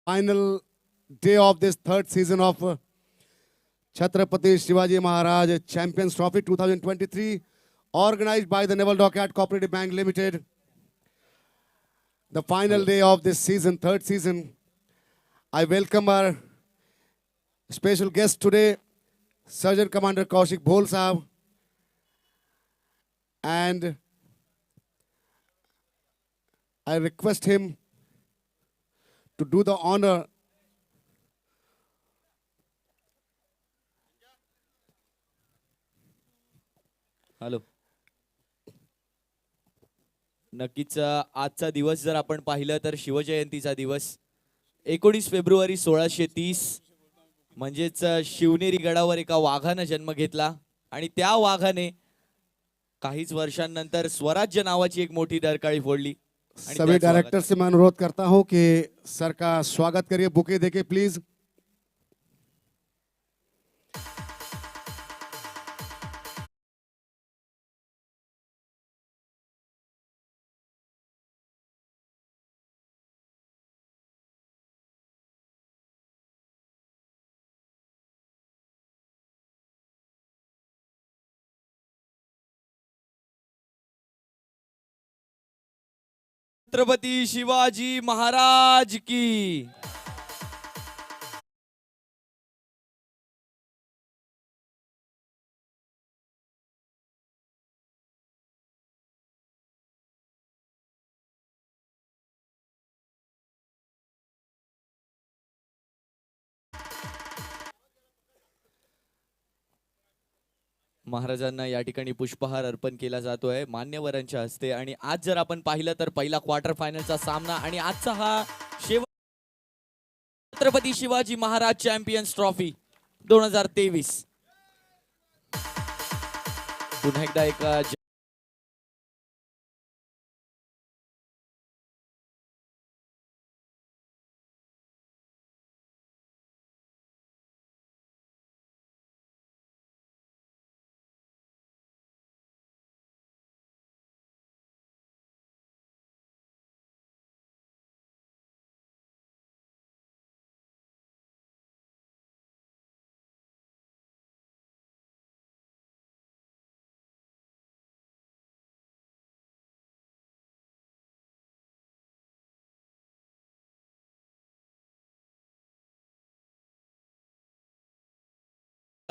Final day of this third season of Chhatrapati Shivaji Maharaj Champions Trophy 2023, organized by the Naval Dockyard Cooperative Bank Limited. The final day of this season, third season. I welcome our special guest today, Sergeant Commander Kaushik Bhol Sahab, and I request him to do the honor hello. नक्कीच आजचा दिवस जर आपण पाहिलं तर शिवजयंतीचा दिवस 19 फेब्रुवारी 1630 म्हणजेच शिवनेरी गडावर एका वाघाने जन्म घेतला आणि त्या वाघाने काहीच वर्षांनंतर स्वराज्य नावाची एक मोठी डरकाळी फोडली. सभी डायरेक्टर से मैं अनुरोध करता हूं कि सर का स्वागत करिए, बुके देके प्लीज. छत्रपती शिवाजी महाराज की. महाराजांना या ठिकाणी पुष्पहार अर्पण केला जातोय मान्यवरांच्या हस्ते. आणि आज जर आपण पाहिलं तर पहिला क्वार्टर फायनलचा सामना आणि आजचा हा छत्रपती शिवाजी महाराज चॅम्पियन्स ट्रॉफी 2023 पुन्हा एकदा एक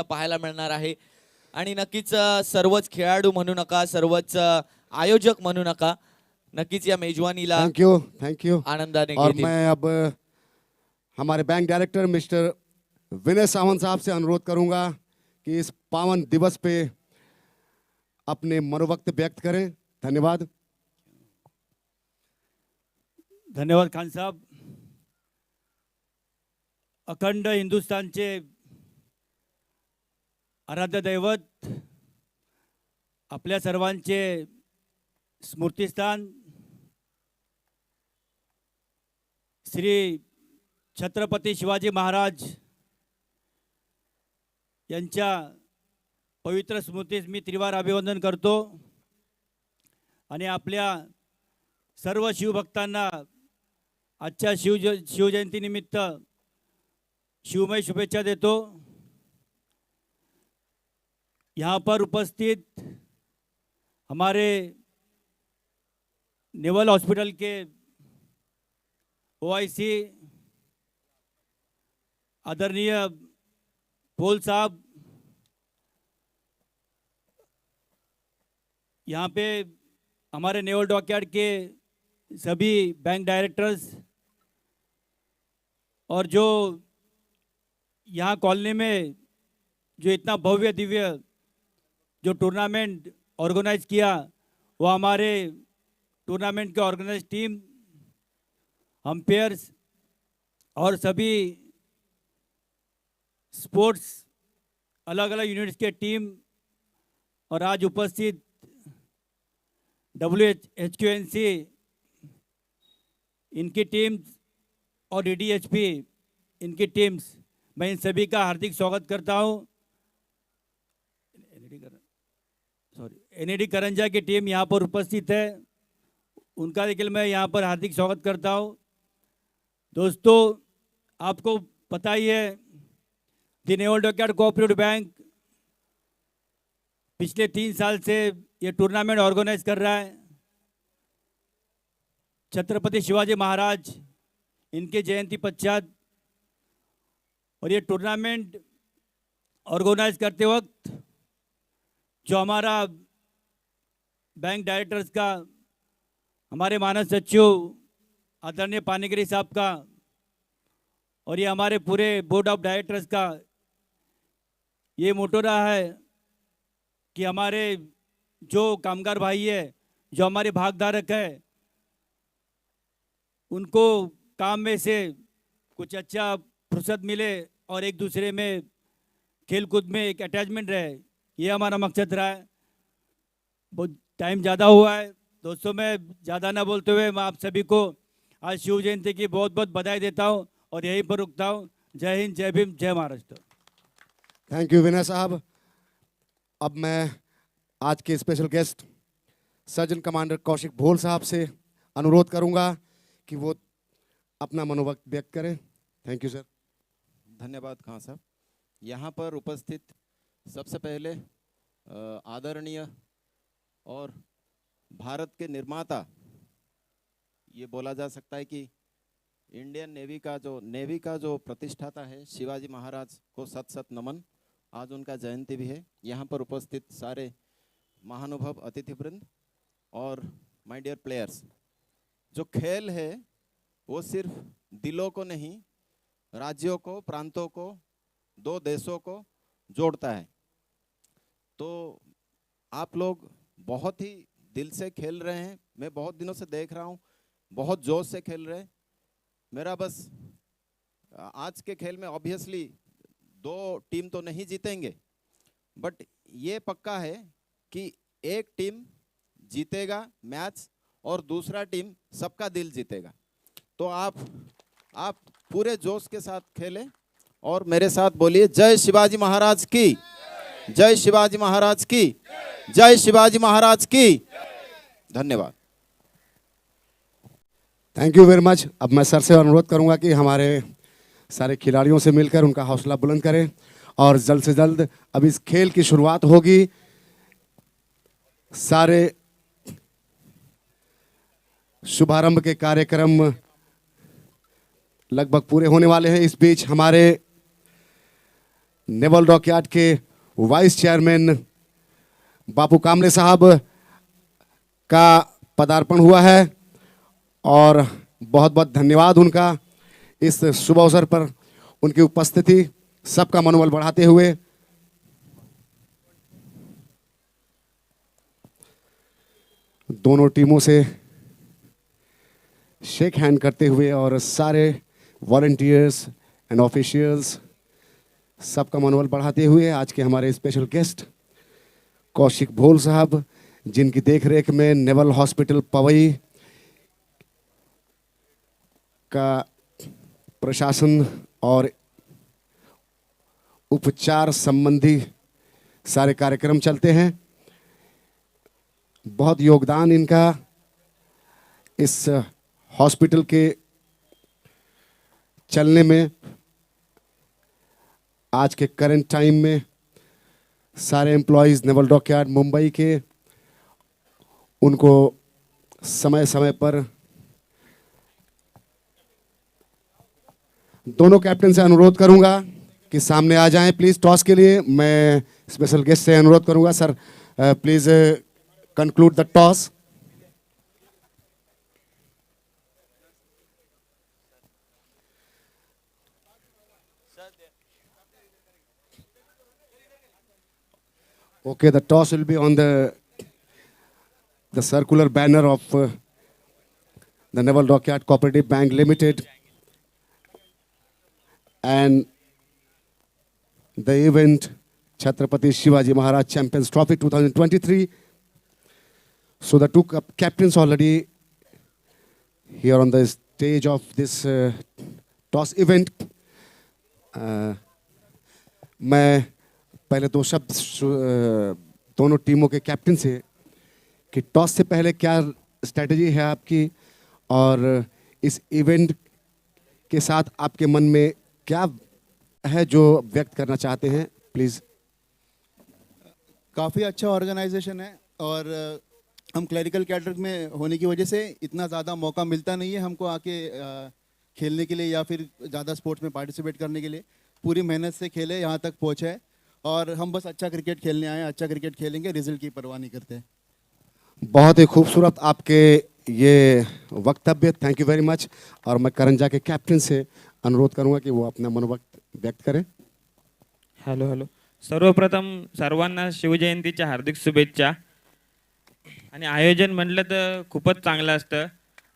पाहायला मिळणार आहे. आणि नक्कीच सर्वच खेळाडू म्हणू नका, सर्वच आयोजक म्हणू नका, नक्कीच या मेजवानीला थैंक यू आनंदाने और घेतील. मैं अब हमारे बैंक डायरेक्टर मिस्टर विनय सावंत साहब से अनुरोध करूंगा कि इस पावन दिवस पे अपने मनोवक्त व्यक्त करें. धन्यवाद. धन्यवाद खान साहब. अखंड हिंदुस्थानचे आराध्य दैवत, आपल्या सर्वांचे स्मृतिस्थान श्री छत्रपती शिवाजी महाराज यांच्या पवित्र स्मृतीस मी त्रिवार अभिवंदन करतो आणि आपल्या सर्व शिवभक्तांना आजच्या शिवजयंतीनिमित्त शिवमय शुभेच्छा देतो. यहाँ पर उपस्थित हमारे नेवल हॉस्पिटल के OIC आदरणीय पोल साहब, यहाँ पे हमारे नेवल डॉकयार्ड के सभी बैंक डायरेक्टर्स और जो यहाँ कॉलोनी में जो इतना भव्य दिव्य जो टूर्नामेंट ऑर्गेनाइज किया, वो हमारे टूर्नामेंट के ऑर्गेनाइज टीम, अंपायर्स और सभी स्पोर्ट्स अलग अलग यूनिट्स के टीम और आज उपस्थित WHQNC इनकी टीम्स और DDHP इनकी टीम्स, मैं इन सभी का हार्दिक स्वागत करता हूँ. NAD करंजा की टीम यहाँ पर उपस्थित है, उनका देखिए मैं यहाँ पर हार्दिक स्वागत करता हूँ. दोस्तों, आपको पता ही है the naval dockyard cooperative bank पिछले 3 साल से ये टूर्नामेंट ऑर्गेनाइज कर रहा है। छत्रपति शिवाजी महाराज इनके जयंती पश्चात और ये टूर्नामेंट ऑर्गेनाइज करते वक्त जो हमारा बैंक डायरेक्टर्स का, हमारे मानद सचिव आदरणीय पानीगिरी साहब का और ये हमारे पूरे बोर्ड ऑफ डायरेक्टर्स का ये मोटो रहा है कि हमारे जो कामगार भाई है, जो हमारे भागधारक है, उनको काम में से कुछ अच्छा फुर्सत मिले और एक दूसरे में खेल कूद में एक अटैचमेंट रहे, ये हमारा मकसद रहा है। बहुत टाइम ज़्यादा हुआ है दोस्तों, मैं ज़्यादा ना बोलते हुए मैं आप सभी को आज शिव जयंती की बहुत बहुत बधाई देता हूँ और यहीं पर रुकता हूँ। जय हिंद, जय भीम, जय महाराष्ट्र। थैंक यू विनय साहब। अब मैं आज के special guest surgeon commander Kaushik भोल साहब से अनुरोध करूंगा कि वो अपना मनोवक्त व्यक्त करें। Thank you sir. धन्यवाद खान साहब। यहाँ पर उपस्थित सबसे पहले आदरणीय और भारत के निर्माता, ये बोला जा सकता है कि इंडियन नेवी का जो प्रतिष्ठाता है शिवाजी महाराज को सत सत नमन। आज उनका जयंती भी है। यहाँ पर उपस्थित सारे महानुभव अतिथिवृंद और माय डियर प्लेयर्स, जो खेल है वो सिर्फ दिलों को नहीं, राज्यों को, प्रांतों को, 2 देशों को जोड़ता है। तो आप लोग बहुत ही दिल से खेल रहे हैं, मैं बहुत दिनों से देख रहा हूँ, बहुत जोश से खेल रहे हैं। मेरा बस आज के खेल में ऑब्वियसली 2 टीम तो नहीं जीतेंगे, बट ये पक्का है कि एक टीम जीतेगा मैच और दूसरा टीम सबका दिल जीतेगा। तो आप पूरे जोश के साथ खेलें और मेरे साथ बोलिए जय शिवाजी महाराज की, जय शिवाजी महाराज की, जय शिवाजी महाराज की। धन्यवाद। Thank you very much. अब मैं सर से अनुरोध करूंगा कि हमारे सारे खिलाड़ियों से मिलकर उनका हौसला बुलंद करें और जल्द से जल्द अब इस खेल की शुरुआत होगी। सारे शुभारंभ के कार्यक्रम लगभग पूरे होने वाले हैं। इस बीच हमारे नेवल डॉकयार्ड के वाइस चेयरमैन बापू कामले साहब का पदार्पण हुआ है और बहुत बहुत धन्यवाद उनका इस शुभ अवसर पर उनकी उपस्थिति सबका मनोबल बढ़ाते हुए। दोनों टीमों से शेक हैंड करते हुए और सारे वॉलंटियर्स एंड ऑफिशियल्स सबका मनोबल बढ़ाते हुए आज के हमारे स्पेशल गेस्ट कौशिक भोल साहब, जिनकी देखरेख में नेवल हॉस्पिटल पवई का प्रशासन और उपचार संबंधी सारे कार्यक्रम चलते हैं। बहुत योगदान इनका इस हॉस्पिटल के चलने में। आज के करंट टाइम में सारे एम्प्लॉयज़ नेवल डॉकयार्ड मुंबई के, उनको समय समय पर दोनों कैप्टन से अनुरोध करूंगा कि सामने आ जाएं प्लीज़ टॉस के लिए। मैं स्पेशल गेस्ट से अनुरोध करूंगा sir please conclude the toss. Okay, the toss will be on the circular banner of the Naval Dockyard Cooperative Bank Limited, and the event Chhatrapati Shivaji Maharaj Champions Trophy 2023. So the 2 captains already here on the stage of this toss event. मैं पहले 2 शब्द दोनों टीमों के captain से कि toss से पहले क्या स्ट्रेटजी है आपकी और इस इवेंट के साथ आपके मन में क्या है जो व्यक्त करना चाहते हैं, प्लीज। काफ़ी अच्छा ऑर्गेनाइजेशन है और हम क्लरिकल कैडर में होने की वजह से इतना ज़्यादा मौका मिलता नहीं है हमको आके खेलने के लिए या फिर ज़्यादा स्पोर्ट्स में पार्टिसिपेट करने के लिए। पूरी मेहनत से खेले, यहाँ तक पहुँचे हैं और हम बस अच्छा क्रिकेट खेलने आए हैं, अच्छा क्रिकेट खेलेंगे, रिजल्ट की परवाह नहीं करते। बहुत ही खूबसूरत आपके ये वक्तव्य, थैंक यू वेरी मच। और मैं करंजा के कैप्टन से अनुरोध करूंगा कि वो अपना मनोवक्त व्यक्त करें। हॅलो हॅलो सर्वप्रथम सर्वांना शिवजयंतीच्या हार्दिक शुभेच्छा। आणि आयोजन म्हटलं तर खूपच चांगलं असतं।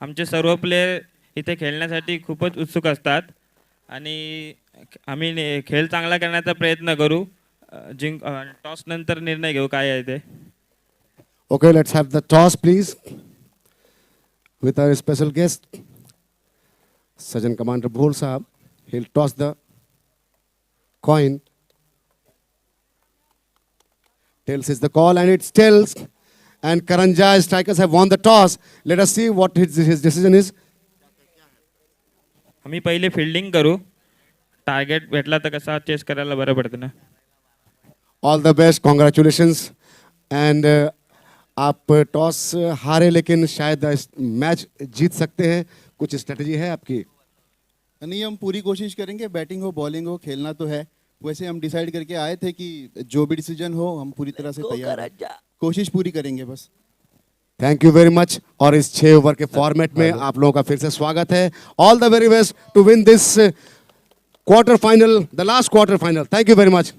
आमचे सर्व प्लेयर इथे खेळण्यासाठी खूपच उत्सुक असतात आणि आम्ही खेळ चांगला करण्याचा प्रयत्न करू। टॉस नंतर निर्णय घेऊ काय आहे ते। Okay, let's have the toss, please, with our special guest, Sergeant Commander Bhol Sahab. He'll toss the coin. Tails is the call, and it's tails. And Karanja strikers have won the toss. Let us see what his decision is. आम्ही पहिले fielding करू। Target भेटला तर कसा chess करायला बरं पडतं ना। All the best, congratulations. And आप टॉस हारे लेकिन शायद मैच जीत सकते हैं, कुछ स्ट्रेटजी है आपकी? नहीं, हम पूरी कोशिश करेंगे, बैटिंग हो बॉलिंग हो खेलना तो है। वैसे हम डिसाइड करके आए थे कि जो भी डिसीजन हो हम पूरी तरह से तैयार हैं, कोशिश पूरी करेंगे बस। Thank you very much. और इस 6 ओवर के फॉर्मेट में आप लोगों का फिर से स्वागत है। All the very best to win this quarter final, the last quarter final. Thank you very much.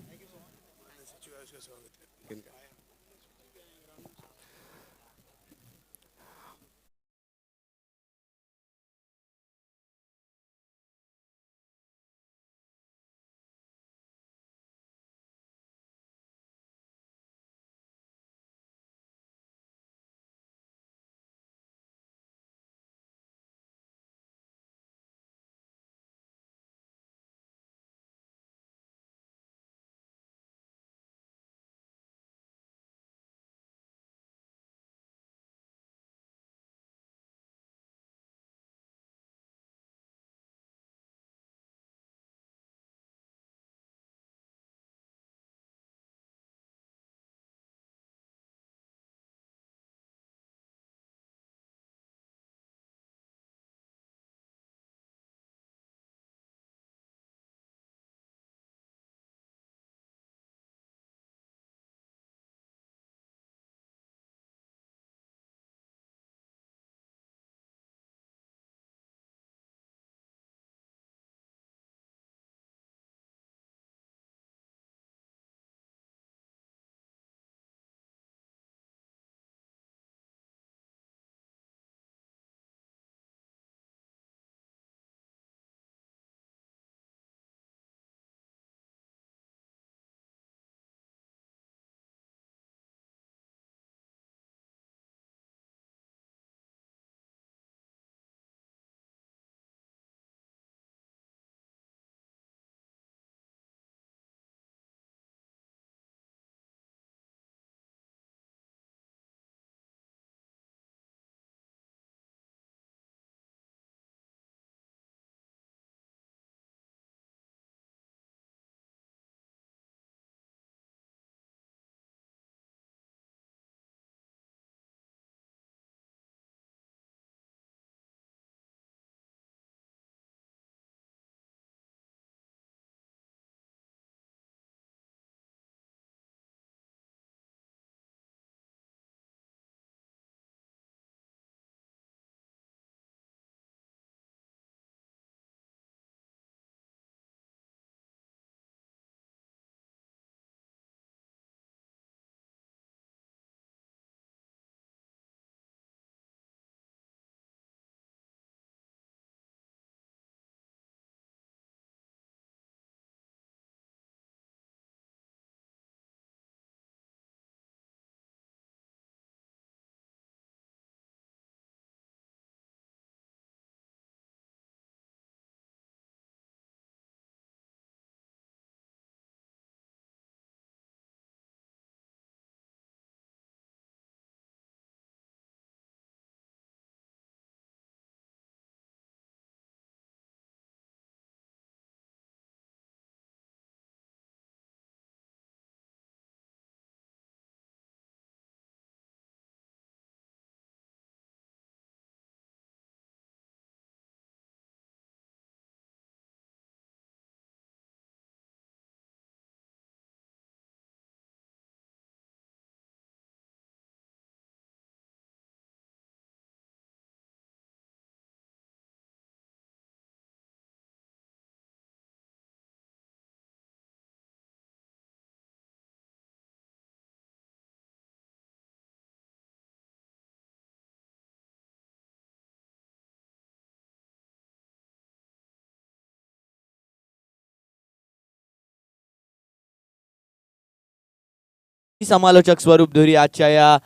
समालोचक स्वरूप धुरी आजच्या या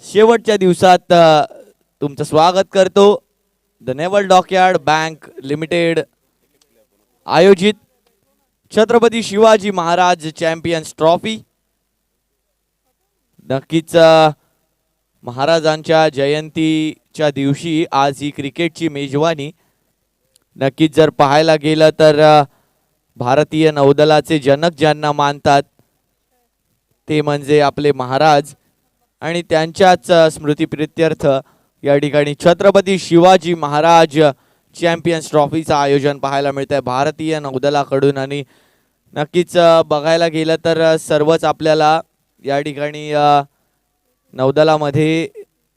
शेवटच्या दिवसात तुमचं स्वागत करतो. The naval dockyard bank limited आयोजित छत्रपती शिवाजी महाराज चॅम्पियन्स ट्रॉफी. नक्कीच महाराजांच्या जयंतीच्या दिवशी आज ही क्रिकेटची मेजवानी. नक्कीच जर पाहायला गेलं तर भारतीय नौदलाचे जनक ज्यांना मानतात ते म्हणजे आपले महाराज आणि त्यांच्याच स्मृतिप्रित्यर्थ या ठिकाणी छत्रपती शिवाजी महाराज चॅम्पियन्स ट्रॉफीचं आयोजन पाहायला मिळतंय भारतीय नौदलाकडून. आणि नक्कीच बघायला गेलं तर सर्वच आपल्याला या ठिकाणी नौदलामध्ये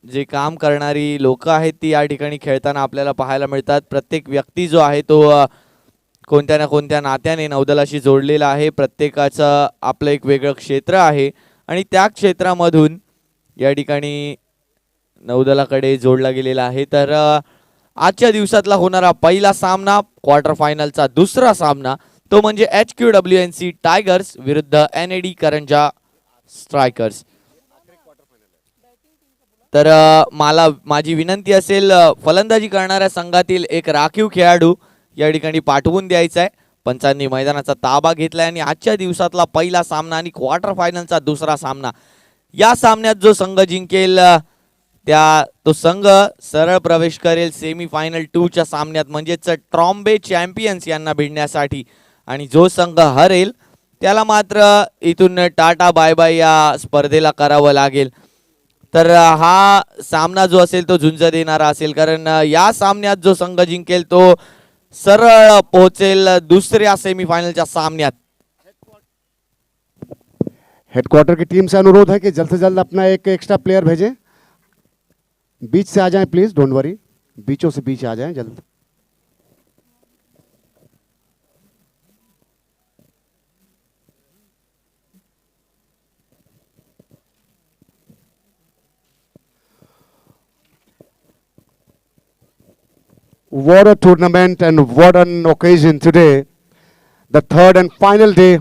जे काम करणारी लोक आहेत ती या ठिकाणी खेळताना आपल्याला पाहायला मिळतात. प्रत्येक व्यक्ती जो आहे तो कोणत्या ना कोणत्या नात्याने नौदलाशी जोडलेला आहे. प्रत्येकाचं आपलं एक वेगळं क्षेत्र आहे आणि त्या क्षेत्रामधून या ठिकाणी नौदलाकडे जोडला गेलेला आहे. तर आजच्या दिवसातला होणारा पहिला सामना, क्वार्टर फायनलचा दुसरा सामना, तो म्हणजे HQWNC टायगर्स विरुद्ध NAD करंजा स्ट्रायकर्स. तर माझी विनंती असेल फलंदाजी करणाऱ्या संघातील एक राखीव खेळाडू या ठिकाणी पाठवून द्यायचा आहे. पंचांनी मैदानाचा ताबा घेतलाय आणि आजच्या दिवसातला पहिला सामना आणि क्वार्टर फायनलचा दुसरा सामना, या सामन्यात जो संघ जिंकेल तो संघ सरळ प्रवेश करेल सेमीफायनल 2 च्या सामन्यात, म्हणजेच ट्रॉम्बे चॅम्पियन्स यांना भिडण्यासाठी. आणि जो संघ हरेल त्याला मात्र इथून टाटा बाय बाय या स्पर्धेला करावं लागेल. तर हा सामना जो असेल तो झुंज देणारा असेल, कारण या सामन्यात जो संघ जिंकेल तो सरळ पोहोचेल दुसऱ्या सेमीफाइनलच्या सामन्यात. हेडक्वार्टर की टीम से अनुरोध है कि जल्द से जल्द अपना एक एक्स्ट्रा प्लेयर भेजें. बीच से आ जाएं प्लीज, डोंट वरी, बीचों से बीच आ जाएं जल्द. What a tournament and what an occasion today. The final day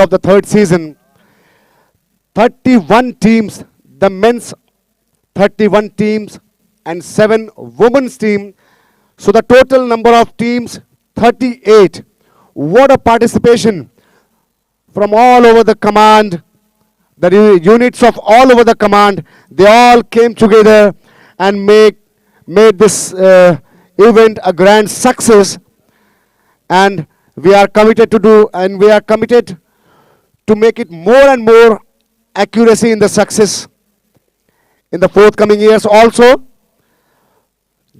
of the third season. 31 teams, the men's 31 teams and 7 women's team. So the total number of teams 38. What a participation from all over the command. The units of all over the command, they all came together and made this event a grand success, and we are committed to make it more and more accuracy in the success in the forthcoming years also.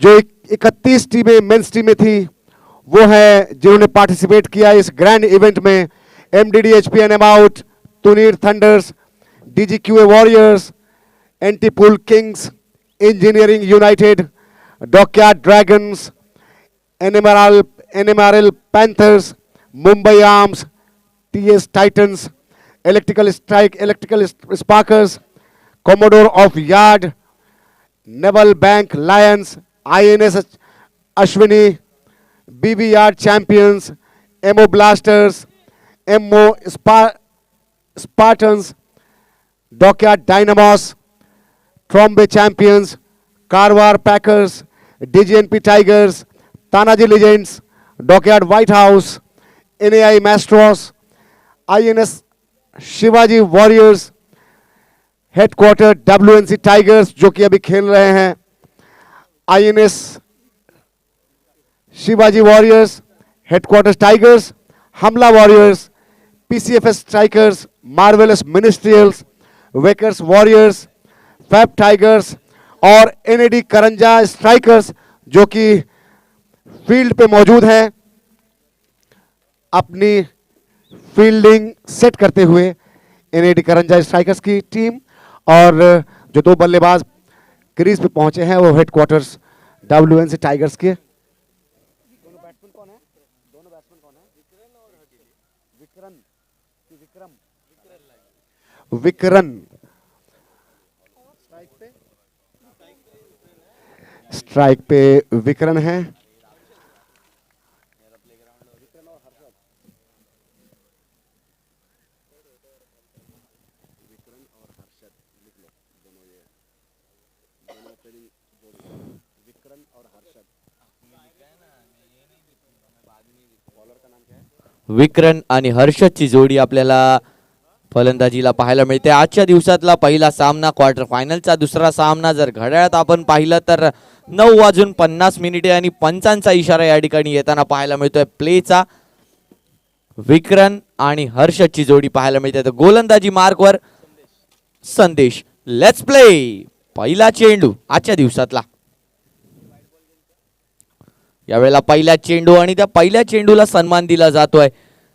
जो 31 टीमें mains टीमें थी वो है जिन्होंने participate किया इस grand event में. MDD HPN About, Tunir thunders, DGQA warriors, NT Kings, Engineering United, Dockyard Dragons, NMRL Panthers, Mumbai Arms, TS Titans, Electrical Sparkers, Commodore of Yard, Naval Bank Lions, INS Ashwini, BB Yard Champions, MO Blasters, MO Spartans, Dockyard Dynamos, Trombe Champions, Karwar Packers, DGNP Tigers, Tanaji Legends, Dockyard White House, NAI Mastros, INS Shivaji warriors, headquarter WNC tigers जो कि अभी खेल रहे हैं, INS Shivaji warriors, headquarter tigers, Hamla warriors, PCFS strikers, marvellous ministerials, वेकर्स warriors, fab tigers और NAD Karanja strikers जो कि फील्ड पे मौजूद हैं अपनी फील्डिंग सेट करते हुए. NAD करंजा स्ट्राइकर्स की टीम और जो 2 बल्लेबाज क्रीज पे पहुंचे हैं वो हेडक्वार्टर्स WNC टाइगर्स के. विकरन स्ट्राइक पे विकरन है. विक्रन आणि हर्षदची जोडी आपल्याला फलंदाजीला पाहायला मिळते. आजच्या दिवसातला पहिला सामना, क्वार्टर फायनलचा दुसरा सामना. जर घड्याळात आपण पाहिलं तर 9:50 आणि पंचांचा इशारा या ठिकाणी येताना पाहायला मिळतोय प्लेचा. विक्रन आणि हर्षदची जोडी पाहायला मिळते. तर गोलंदाजी मार्कवर संदेश. Let's play. पहिला चेंडू आजच्या दिवसातला. यावेळेला पहिला चेंडू आणि त्या पहिल्या चेंडूला सन्मान दिला जातोय.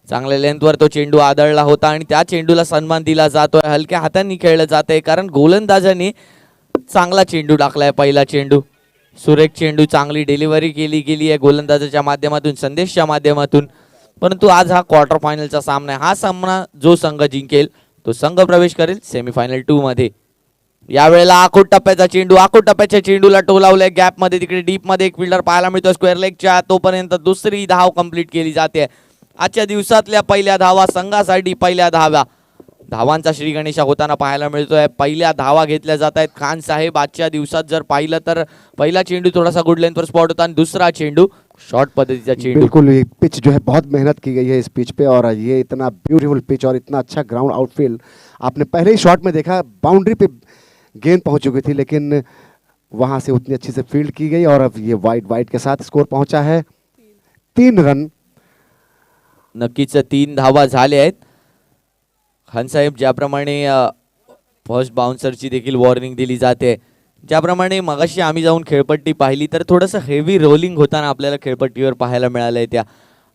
चांगल्या लेंथवर तो चेंडू आदळला होता आणि त्या चेंडूला सन्मान दिला जातोय. हलक्या हातांनी खेळलं जातंय कारण गोलंदाजाने चांगला चेंडू टाकलाय. पहिला चेंडू सुरेख चेंडू, चांगली डिलिव्हरी केली गेली आहे गोलंदाजाच्या माध्यमातून, संदेशच्या माध्यमातून. परंतु आज हा क्वार्टर फायनलचा सामना आहे. हा सामना जो संघ जिंकेल तो संघ प्रवेश करेल सेमीफायनल 2 मध्ये. यावेळेला आखूट टप्प्याचा चेंडू, आखूट टप्प्याच्या चेंडूला टोलावलंय गॅप मध्ये. तिकडे डीप मध्ये एक फिल्डर पाहायला मिळतो स्क्वेअर लेगच्या. तोपर्यंत दुसरी धाव कंप्लीट केली जाते. आजच्या दिवसातल्या पहिल्या धावा संघासाठी, पहिल्या धावांचा श्री गणेशा होताना पाहायला मिळतोय. पहिल्या धावा घेतल्या जात आहेत. खान साहेब आजच्या दिवसात जर पाहिलं तर पहिला चेंडू थोडासा गुड लेंथवर स्पॉट होता आणि दुसरा चेंडू शॉर्ट पद्धतीचा चेंडू. बिल्कुल, ये पिच जो है बहुत मेहनत की गई है इस पिच पे, और ये इतना ब्यूटीफुल पिच और इतना अच्छा ग्राउंड आउटफील्ड आपने पहले ही शॉट में देखा. बाउंड्री पे गेंद पहुंच चुकी थी लेकिन वहां से उतनी अच्छी से फील्ड की गई और अब ये वाइड के साथ स्कोर पहुंचा है 3 रन. नक्कीच 3 धावा झाल्या आहेत. खान साहेब ज्याप्रमाणे फर्स्ट बाउन्सरची देखील वॉर्निंग दिली जाते, ज्याप्रमाणे मगाशी आम्ही जाऊन खेळपट्टी पाहिली तर थोडंसं हेवी रोलिंग होताना आपल्याला खेळपट्टीवर पाहायला मिळालंय त्या,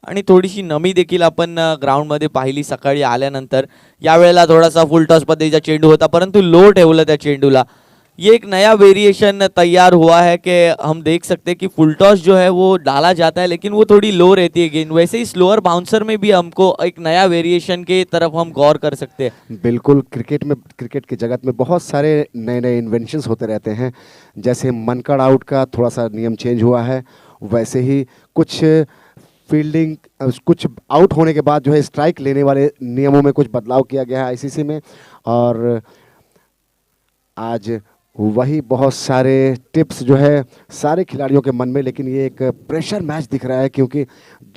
आणि थोडीशी नमी देखील आपण ग्राउंडमध्ये पाहिली सकाळी आल्यानंतर. यावेळेला थोडासा फुल टॉस पद्धतीचा चेंडू होता परंतु लो ठेवलं त्या चेंडूला. ये एक नया वेरिएशन तैयार हुआ है कि हम देख सकते हैं कि फुल टॉस जो है वो डाला जाता है लेकिन वो थोड़ी लो रहती है गेंद. वैसे ही स्लोअर बाउंसर में भी हमको एक नया वेरिएशन के तरफ हम गौर कर सकते हैं. बिल्कुल, क्रिकेट के जगत में बहुत सारे नए नए इन्वेंशंस होते रहते हैं. जैसे मनकड़ आउट का थोड़ा सा नियम चेंज हुआ है, वैसे ही कुछ फील्डिंग, कुछ आउट होने के बाद जो है स्ट्राइक लेने वाले नियमों में कुछ बदलाव किया गया है आईसीसी में. और आज वही बहुत सारे टिप्स जो है सारे खिलाड़ियों के मन में, लेकिन ये एक प्रेशर मैच दिख रहा है क्योंकि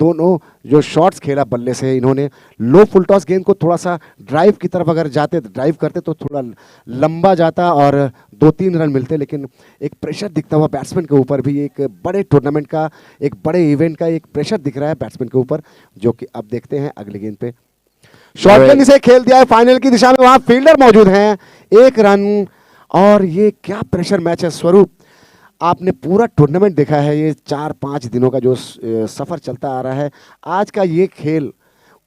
दोनों जो शॉट्स खेला बल्ले से, इन्होंने लो फुल टॉस गेंद को थोड़ा सा ड्राइव की तरफ अगर ड्राइव करते तो थोड़ा लंबा जाता और 2-3 रन मिलते, लेकिन एक प्रेशर दिखता हुआ बैट्समैन के ऊपर भी, एक बड़े टूर्नामेंट का, एक बड़े इवेंट का एक प्रेशर दिख रहा है बैट्समैन के ऊपर, जो कि अब देखते हैं अगली गेंद पे. शॉटगन से खेल दिया है फाइनल की दिशा में, वहाँ फील्डर मौजूद हैं. 1 रन. और ये क्या प्रेशर मैच है स्वरूप. आपने पूरा टूर्नामेंट देखा है, ये 4-5 दिनों का जो सफ़र चलता आ रहा है, आज का ये खेल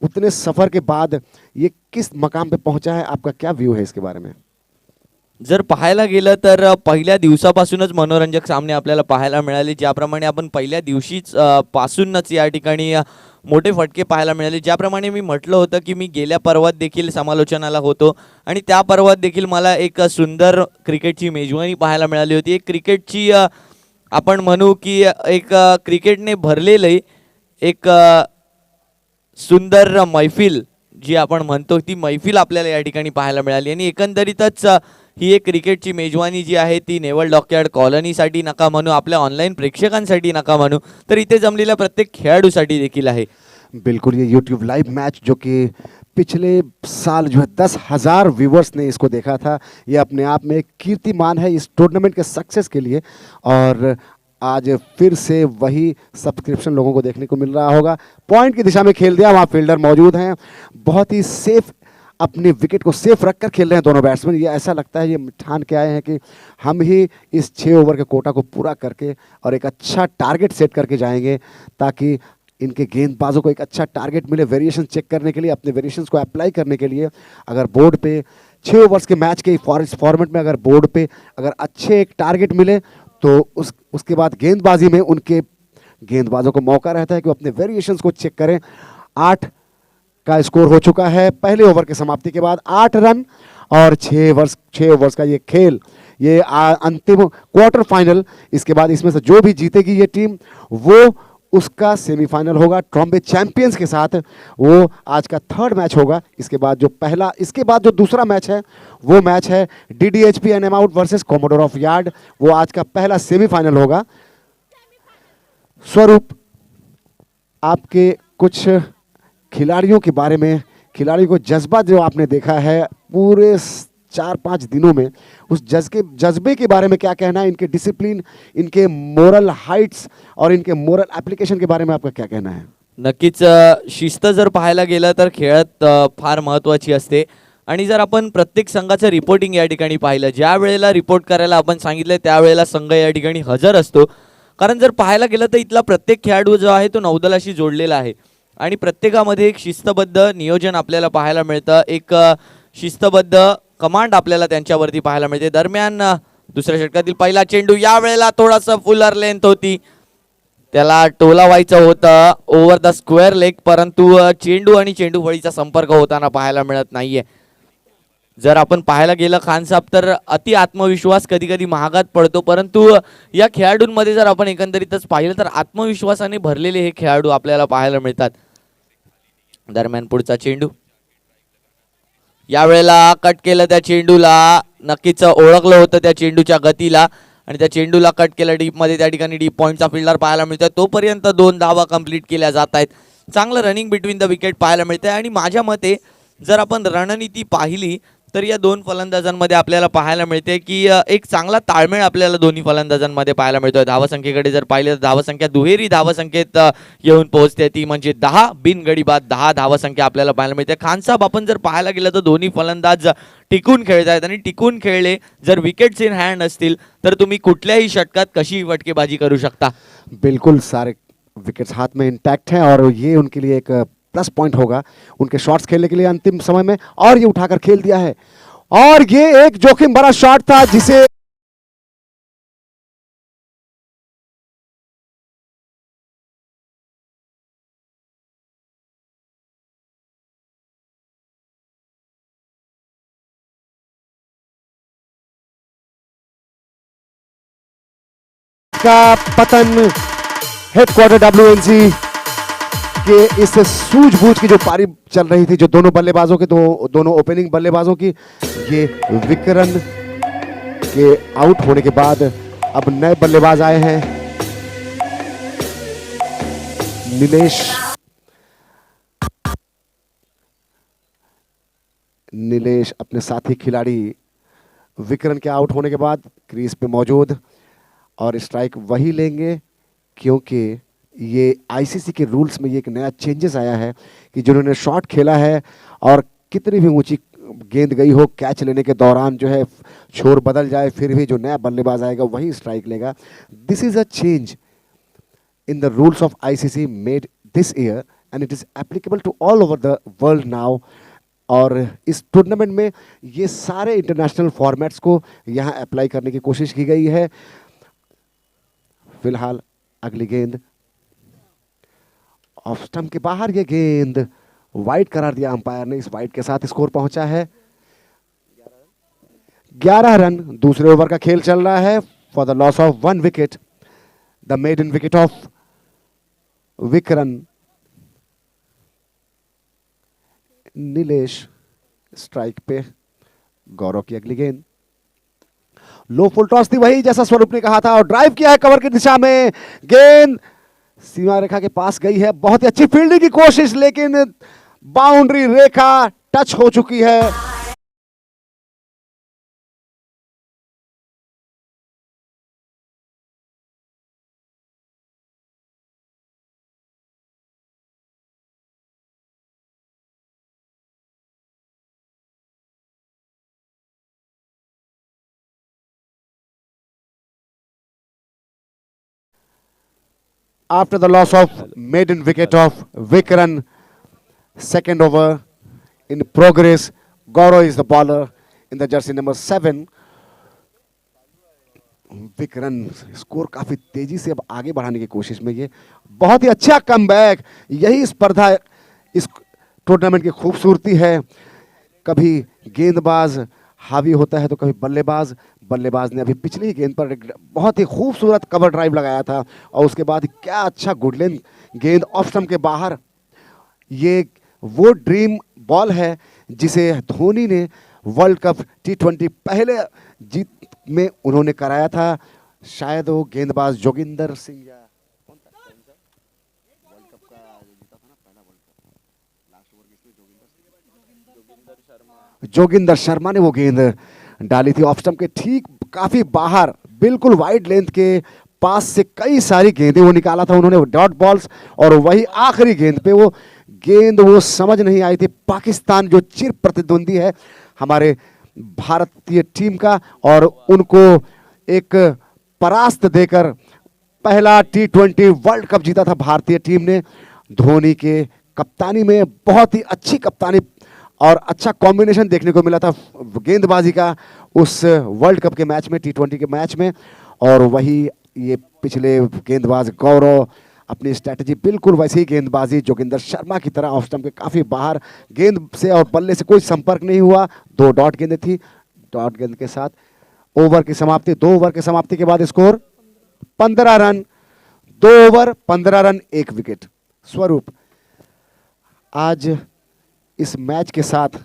उतने सफ़र के बाद ये किस मकाम पे पहुंचा है, आपका क्या व्यू है इसके बारे में. जर पाहायला गेलं तर पहिल्या दिवसापासूनच मनोरंजक सामने आपल्याला पाहायला मिळाले. ज्याप्रमाणे आपण पहिल्या दिवशीच पासूनच या ठिकाणी मोठे फटके पाहायला मिळाले. ज्याप्रमाणे मी म्हटलं होतं की मी गेल्या पर्वात देखील समालोचनाला होतो आणि त्या पर्वात देखील मला एक सुंदर क्रिकेटची मेजवानी पाहायला मिळाली होती. एक क्रिकेटची आपण म्हणू की एक क्रिकेटने भरलेली एक सुंदर मैफिल जी आपण म्हणतो ती मैफिल आपल्याला या ठिकाणी पाहायला मिळाली. आणि एकंदरीतच ही एक क्रिकेटची मेजवानी जी आहे ती नेवल डॉकयार्ड कॉलनीसाठी नका म्हणू, आपल्या ऑनलाईन प्रेक्षकांसाठी नका म्हणू, तर इथे जमलेल्या प्रत्येक खेळाडूसाठी देखील आहे. बिल्कुल, ये यूट्यूब लाइव मैच जो कि पिछले साल जो है 10,000 व्यूवर्स ने इसको देखा था, ये अपने आप में एक कीर्तिमान है इस टूर्नामेंट के सक्सेस के लिए. और आज फिर से वही सब्सक्रिप्शन लोगों को देखने को मिल रहा होगा. पॉइंट की दिशा में खेल दिया, वहाँ फील्डर मौजूद हैं, बहुत ही सेफ, अपने विकेट को सेफ रखकर खेल रहे हैं दोनों बैट्समैन. ये ऐसा लगता है ये ठान के आए हैं कि हम ही इस 6 ओवर के कोटा को पूरा करके और एक अच्छा टारगेट सेट करके जाएंगे, ताकि इनके गेंदबाजों को एक अच्छा टारगेट मिले वेरिएशन चेक करने के लिए, अपने वेरिएशंस को अप्लाई करने के लिए. अगर बोर्ड पे 6 ओवर्स के मैच के फॉर्मेट में अगर बोर्ड पे अगर अच्छे एक टारगेट मिले तो उसके बाद गेंदबाजी में उनके गेंदबाजों को मौका रहता है कि वो अपने वेरिएशंस को चेक करें. 8 का स्कोर हो चुका है पहले ओवर की समाप्ति के बाद. 8 रन और 6 ओवर्स का ये खेल, ये अंतिम क्वार्टर फाइनल. इसके बाद इसमें से जो भी जीतेगी ये टीम वो उसका सेमीफाइनल होगा ट्रॉम्बे चैंपियंस के साथ। वो आज का थर्ड मैच होगा। इसके बाद जो दूसरा मैच है वो मैच है DDHP NM versus commodore of yard. वो आज का पहला सेमीफाइनल होगा। स्वरूप, आपके कुछ खिलाड़ियों के बारे में, खिलाड़ियों को जज्बा जो आपने देखा है पूरे 4-5 दिनों में, उस जज्बे के बारे में क्या कहना है? इनके डिसिप्लिन, इनके मोरल हाइट्स और इनके मोरल ॲप्लिकेशन के बारे में आपका क्या कहना है? नक्कीच शिस्त जर पाहायला गेलं तर खेळात फार महत्त्वाची असते आणि जर आपण प्रत्येक संघाचं रिपोर्टिंग या ठिकाणी पाहिलं, ज्या वेळेला रिपोर्ट करायला आपण सांगितलं त्यावेळेला संघ या ठिकाणी हजर असतो. कारण जर पाहायला गेलं तर इथला प्रत्येक खेळाडू जो आहे तो नौदलाशी जोडलेला आहे आणि प्रत्येकामध्ये एक शिस्तबद्ध नियोजन आपल्याला पाहायला मिळतं, एक शिस्तबद्ध कमांड आपल्याला त्यांच्यावरती पाहायला मिळते. दरम्यान दुसऱ्या षटकातील पहिला चेंडू, या वेळेला थोडासा फुलर लेंथ होती, त्याला टोलावायचं होतं ओव्हर द स्क्वेअर लेग, परंतु चेंडू आणि चेंडू फळीचा संपर्क होताना पाहायला मिळत नाहीये. जर आपण पाहायला गेलं खान साहेब तर अति आत्मविश्वास कधी कधी महागात पडतो, परंतु या खेळाडूंमध्ये जर आपण एकंदरीतच पाहिलं तर आत्मविश्वासाने भरलेले हे खेळाडू आपल्याला पाहायला मिळतात. दरम्यान पुढचा चेंडू, यावेळेला कट केलं त्या चेंडूला, नक्कीच ओळखलं होतं त्या चेंडूच्या गतीला आणि त्या चेंडूला कट केलं डीप मध्ये. त्या ठिकाणी डीप पॉईंटचा फिल्डर पाहायला मिळतोय. तोपर्यंत 2 धावा कंप्लीट केल्या जात आहेत. चांगलं रनिंग बिटवीन द विकेट पाहायला मिळतंय आणि माझ्या मते जर आपण रणनीती पाहिली तर या 2 फलंदाजांमध्ये आपल्याला पाहायला मिळते की एक चांगला ताळमेळ आपल्याला दोन्ही फलंदाजांमध्ये पाहायला मिळतोय. धावसंख्येकडे जर पाहिलं तर धावसंख्या दुहेरी धावसंख्येत येऊन पोहोचते, ती म्हणजे 10 बिनगडी बाद 10 धावसंख्या आपल्याला पाहायला मिळते. खान साहेब, आपण जर पाहायला गेलं तर दोन्ही फलंदाज टिकून खेळत आहेत आणि टिकून खेळले जर विकेट्स इन हँड असतील तर तुम्ही कुठल्याही षटकात कशीही फटकेबाजी करू शकता. बिल्कुल सारे विकेट्स हाथ में इंटैक्ट हैं और ये उनके लिए एक प्लस पॉइंट होगा उनके शॉट्स खेलने के लिए अंतिम समय में। और ये उठाकर खेल दिया है और ये एक जोखिम भरा शॉट था जिसे का पतन हेडक्वार्टर WNC के इस सूझबूझ की जो पारी चल रही थी, जो दोनों बल्लेबाजों के दोनों ओपनिंग बल्लेबाजों की, ये विकरन के आउट होने के बाद अब नए बल्लेबाज आए हैं। नीलेश अपने साथी खिलाड़ी विकरन के आउट होने के बाद क्रीज पे मौजूद और स्ट्राइक वही लेंगे, क्योंकि ये ICC के रूल्स में ये एक नया चेंजेस आया है कि जिन्होंने शॉट खेला है और कितनी भी ऊंची गेंद गई हो, कैच लेने के दौरान जो है छोर बदल जाए, फिर भी जो नया बल्लेबाज आएगा वही स्ट्राइक लेगा। This is a change in the rules of ICC made this year and it is applicable to all over the world now. और इस टूर्नामेंट में ये सारे इंटरनेशनल फॉर्मेट्स को यहाँ अप्लाई करने की कोशिश की गई है। फिलहाल अगली गेंद ऑफ स्टंप के बाहर, ये गेंद वाइड करार दिया अंपायर ने। इस वाइड के साथ स्कोर पहुंचा है 11 रन। दूसरे ओवर का खेल चल रहा है for the loss of 1 wicket. The maiden wicket of Vikran. Nilesh strike पे। गौरव की अगली गेंद लो फुल टॉस थी, वही जैसा स्वरूप ने कहा था, और ड्राइव किया है कवर की दिशा में। गेंद सीमा रेखा के पास गई है। बहुत ही अच्छी फील्डिंग की कोशिश, लेकिन बाउंड्री रेखा टच हो चुकी है। After the loss of maiden wicket of Vikran, second over in progress. Gaurav is the bowler in the jersey number 7. विकरन score काफी तेजी से अब आगे बढ़ाने की कोशिश में, ये बहुत ही अच्छा कमबैक। यही स्पर्धा इस टूर्नामेंट की खूबसूरती है। कभी गेंदबाज हावी होता है तो कभी बल्लेबाज। बल्लेबाज ने अभी पिछली ही गेंद पर एक बहुत ही खूबसूरत कवर ड्राइव लगाया था और उसके बाद क्या अच्छा गुड लेंथ गेंद ऑफ स्टंप के बाहर। ये वो ड्रीम बॉल है जिसे धोनी ने वर्ल्ड कप T20 पहले जीत में उन्होंने कराया था। शायद वो गेंदबाज जोगिंदर सिंह या कौन था वर्ल्ड कप का जीता था ना पहला वर्ल्ड कप लास्ट ओवर किसने जोगिंदर शर्मा ने वो गेंद डाली थी ऑफ स्टंप के ठीक काफी बाहर, बिल्कुल वाइड लेंथ के पास से कई सारी गेंदें वो निकाला था उन्होंने डॉट बॉल्स, और वही आखिरी गेंद पे वो गेंद वो समझ नहीं आई थी। पाकिस्तान जो चिर प्रतिद्वंदी है हमारे भारतीय टीम का, और उनको एक परास्त देकर पहला T20 वर्ल्ड कप जीता था भारतीय टीम ने। धोनी के कप्तानी में बहुत ही अच्छी कप्तानी और अच्छा कॉम्बिनेशन देखने को मिला था गेंदबाजी का उस वर्ल्ड कप के मैच में, T20 के मैच में। और वही ये पिछले गेंदबाज गौरव अपनी स्ट्रैटेजी बिल्कुल वैसे ही गेंदबाजी जोगिंदर शर्मा की तरह ऑफ स्टंप के काफी बाहर, गेंद से और बल्ले से कोई संपर्क नहीं हुआ। 2 डॉट गेंदें थी, डॉट गेंद के साथ ओवर की समाप्ति। 2 ओवर की समाप्ति के बाद score 15 run, 2 over 15 run 1 wicket. स्वरूप, आज इस मैच के साथ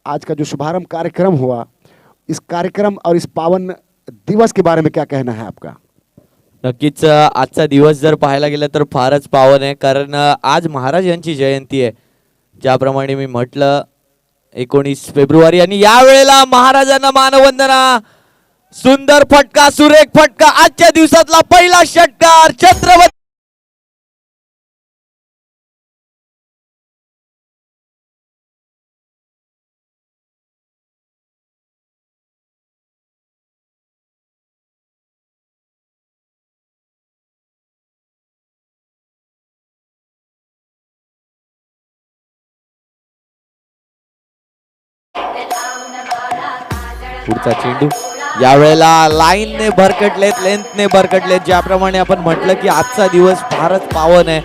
आज का जो शुभारंभ कार्यक्रम हुआ, इस कार्यक्रम और इस पावन दिवस के बारे में क्या कहना है आपका? नक्कीच आजचा दिवस जर पाहायला गेला तर फारच पावन आहे, कारण आज महाराज यांची जयंती आहे. ज्याप्रमाणे मी म्हटलं 19 फेब्रुवारी, आणि यावेळेला महाराजांना मानवंदना. सुंदर फटका, सुरेख फटका, आजच्या दिवसातला पहिला षटकार छत्रपती पुढचा चेंडू यावेळेला लाईनने भरकटलेत, लेंथने भरकटलेत. ज्याप्रमाणे आपण म्हटलं की आजचा दिवस फारच पावन आहे,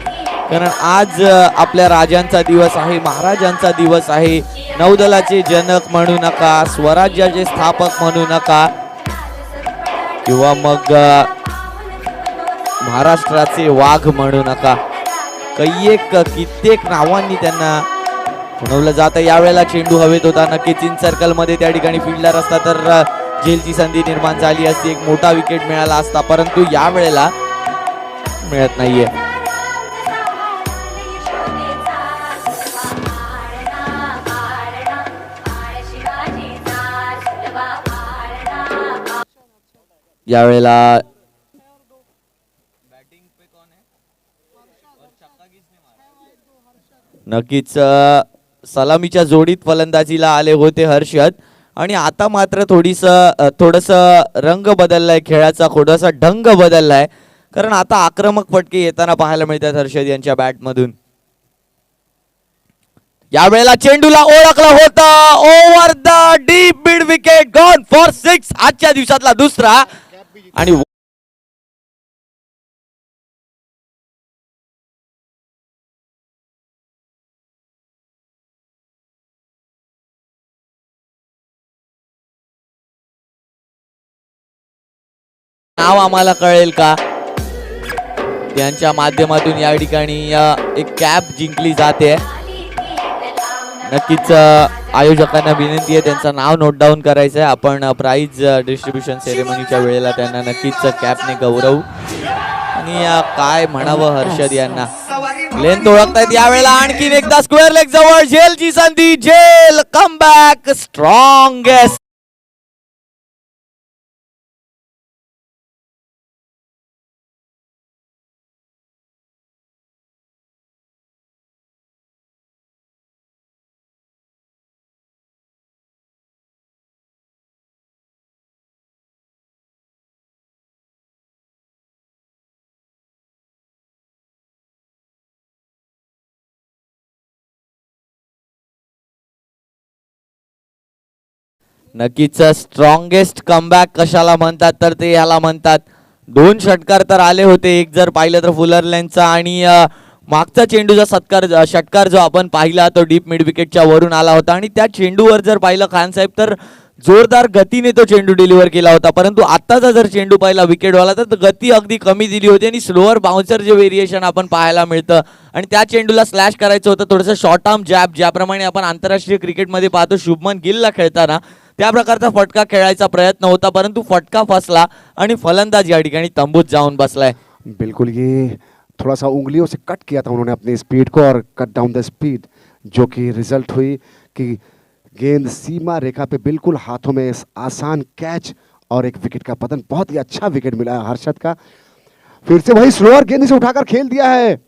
कारण आज आपल्या राजांचा दिवस आहे, महाराजांचा दिवस आहे. नौदलाचे जनक म्हणू नका, स्वराज्याचे स्थापक म्हणू नका, किंवा मग महाराष्ट्राचे वाघ म्हणू नका. कित्येक नावांनी त्यांना म्हणवलं जातं. यावेळेला चेंडू हवेत होता. नक्कीच इन सर्कल मध्ये त्या ठिकाणी फिल्डर असता तर झेलची संधी निर्माण झाली असती, एक मोठा विकेट मिळाला असता, परंतु यावेळेला मिळत नाहीये. यावेळेला नक्कीच सलामीच्या जोडीत फलंदाजीला आले होते हर्षद, आणि आता मात्र थोडस रंग बदललाय, खेळाचा थोडासा ढंग बदललाय, कारण आता आक्रमक फटके येताना पाहायला मिळतात हर्षद यांच्या बॅट मधून. यावेळेला चेंडूला ओळखलं होतं, over the deep mid wicket, gone for 6, आजच्या दिवसातला दुसरा. आणि नाव आम्हाला कळेल का, त्यांच्या माध्यमातून या ठिकाणी एक कॅप जिंकली जाते. नक्कीच आयोजकांना विनंती आहे त्यांचं नाव नोट डाऊन करायचं आहे. आपण प्राइज डिस्ट्रीब्युशन सेरेमनीच्या वेळेला त्यांना नक्कीच कॅपने गौरवू. आणि काय म्हणावं हर्षद यांना, लेंथ ओळखतायत. यावेळेला आणखीन एकदा स्क्वेअर लेग जवळ, झेलची संधी, झेल कम बॅक स्ट्रॉंगेस्ट. नक्कीच स्ट्रॉंगेस्ट कमबॅक कशाला म्हणतात तर ते याला म्हणतात. 2 षटकार तर आले होते, एक जर पाहिलं तर फुलर लेनचा, आणि मागचा चेंडूचा षटकार जो आपण पाहिला तो डीप मिड विकेटच्या वरून आला होता. आणि त्या चेंडूवर जर पाहिलं खान साहेब तर जोरदार गतीने तो चेंडू डिलिव्हर केला होता, परंतु आत्ताचा जर चेंडू पाहिला विकेटवाला तर गती अगदी कमी दिली होती आणि स्लोअर बाउन्सर जे व्हेरिएशन आपण पाहायला मिळतं आणि त्या चेंडूला स्लॅश करायचं होतं थोडंसं शॉर्ट आर्म जॅब, ज्याप्रमाणे आपण आंतरराष्ट्रीय क्रिकेटमध्ये पाहतो शुभमन गिलला खेळताना त्या प्रकारचा फटका खेळायचा प्रयत्न होता, परंतु फटका फसला आणि फलंदाज या ठिकाणी तंबूत जाऊन बसलाय. बिल्कुल, ये थोड़ा सा उंगलियों से कट किया था उन्होंने अपनी स्पीड को और कट डाउन द स्पीड, जो कि रिजल्ट हुई कि गेंद सीमा रेखा पे बिल्कुल हाथों में आसान कैच और एक विकेट का पतन. बहुत ही अच्छा विकेट मिला है हर्षद का. फिर से वही स्लोअर गेंद से उठाकर खेल दिया है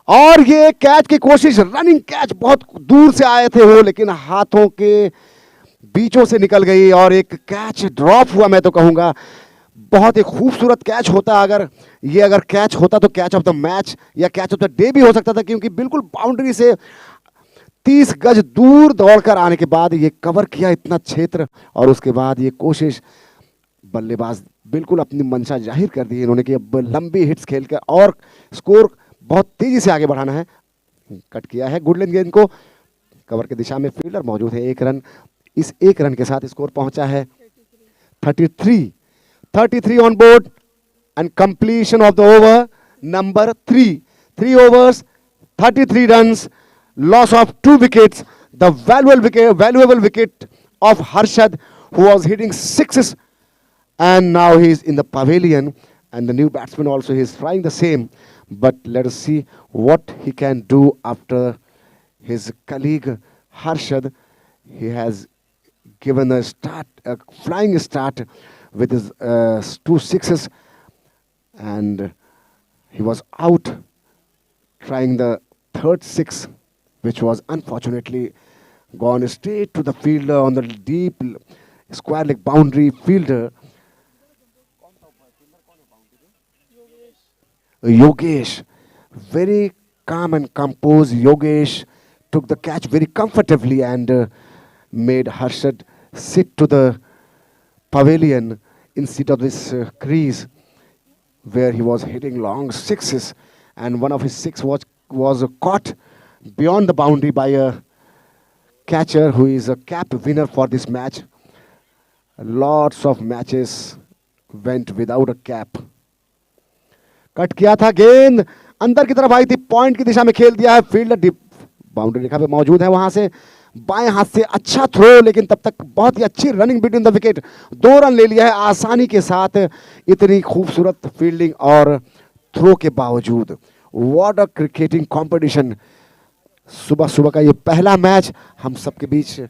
और ये कैच की कोशिश, रनिंग कैच, बहुत दूर से आए थे वो लेकिन हाथों के बीचों से निकल गई और एक कैच ड्रॉप हुआ. मैं तो कहूंगा बहुत ही खूबसूरत कैच होता. अगर कैच होता तो कैच ऑफ द मैच या कैच ऑफ द डे भी हो सकता था, क्योंकि बिल्कुल बाउंड्री से 30 गज दूर दौड़कर आने के बाद ये कवर किया इतना क्षेत्र और उसके बाद ये कोशिश. बल्लेबाज बिल्कुल अपनी मंशा जाहिर कर दी इन्होंने कि अब लंबी हिट्स खेलकर और स्कोर बहुत तेजी से आगे बढ़ाना है. कट किया है गुडलैंड गेंद को, कवर की दिशा में फील्डर मौजूद है. 1 रन, इस 1 रन के साथ स्कोर पहुंचा है 33 on board and completion of the over number 3. 3 overs, 33 runs, loss of 2 wickets. The valuable wicket of Harshad, who was hitting sixes, and now he is in the pavilion. And the new batsman also, he is trying the same. But let us see what he can do after his colleague Harshad. He has given a flying start with his 2 sixes, and he was out trying the 3rd 6, which was unfortunately gone straight to the fielder on the deep square leg boundary. Fielder Yogesh, very calm and composed. Yogesh took the catch very comfortably and made Harshad sit to the pavilion instead of this crease where he was hitting long sixes, and one of his 6 was caught beyond the boundary by a catcher who is a cap winner for this match. Lots of matches went without a cap. Cut किया था, गेंद अंदर की तरफ आई थी, point की दिशा में खेल दिया है. फील्डर डीप बाउंड्री रेखा पे मौजूद है, वहां से बाएं हाथ से अच्छा थ्रो, लेकिन तब तक बहुत ही अच्छी running between the wicket. 2 run ले लिया है आसानी के साथ, इतनी खूबसूरत फील्डिंग और थ्रो के बावजूद. What a cricketing competition. सुबह सुबह का ये पहला मैच हम सबके बीच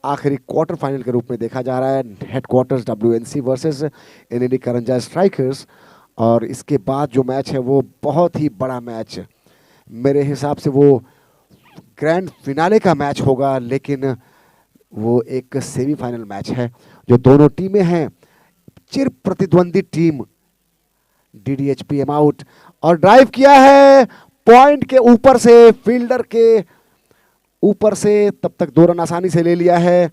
आखिरी क्वार्टर फाइनल के रूप में देखा जा रहा है. Headquarters WNC versus NAD Karanja strikers. और इसके बाद जो मैच है वो बहुत ही बड़ा मैच, मेरे हिसाब से वो ग्रैंड फिनाले का मैच होगा, लेकिन वो एक सेमीफाइनल मैच है. जो दोनों टीमें हैं, चिर प्रतिद्वंदी टीम DDH PM आउट और ड्राइव किया है पॉइंट के ऊपर से, फील्डर के ऊपर से. तब तक 2 रन आसानी से ले लिया है.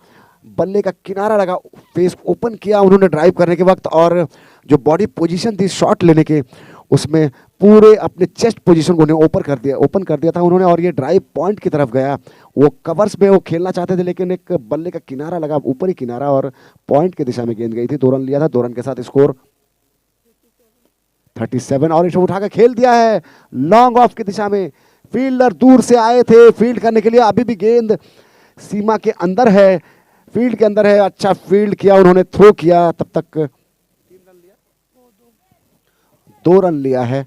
बल्ले का किनारा लगा, फेस ओपन किया उन्होंने ड्राइव करने के वक्त, और जो बॉडी पोजीशन थी शॉट लेने के, उसमें पूरे अपने चेस्ट पोजीशन को ओपन कर दिया था उन्होंने. और ये ड्राइव पॉइंट की तरफ गया. वो कवर्स में वो खेलना चाहते थे, लेकिन एक बल्ले का किनारा लगा, ऊपरी किनारा, और पॉइंट की दिशा में गेंद गई थी. 2 रन लिया था. 2 रन के साथ स्कोर 37 और इसे उठाकर खेल दिया है लॉन्ग ऑफ की दिशा में. फील्डर दूर से आए थे फील्ड करने के लिए, अभी भी गेंद सीमा के अंदर है, फील्ड के अंदर है. अच्छा फील्ड किया उन्होंने, थ्रो किया. तब तक 2 रन लिया है.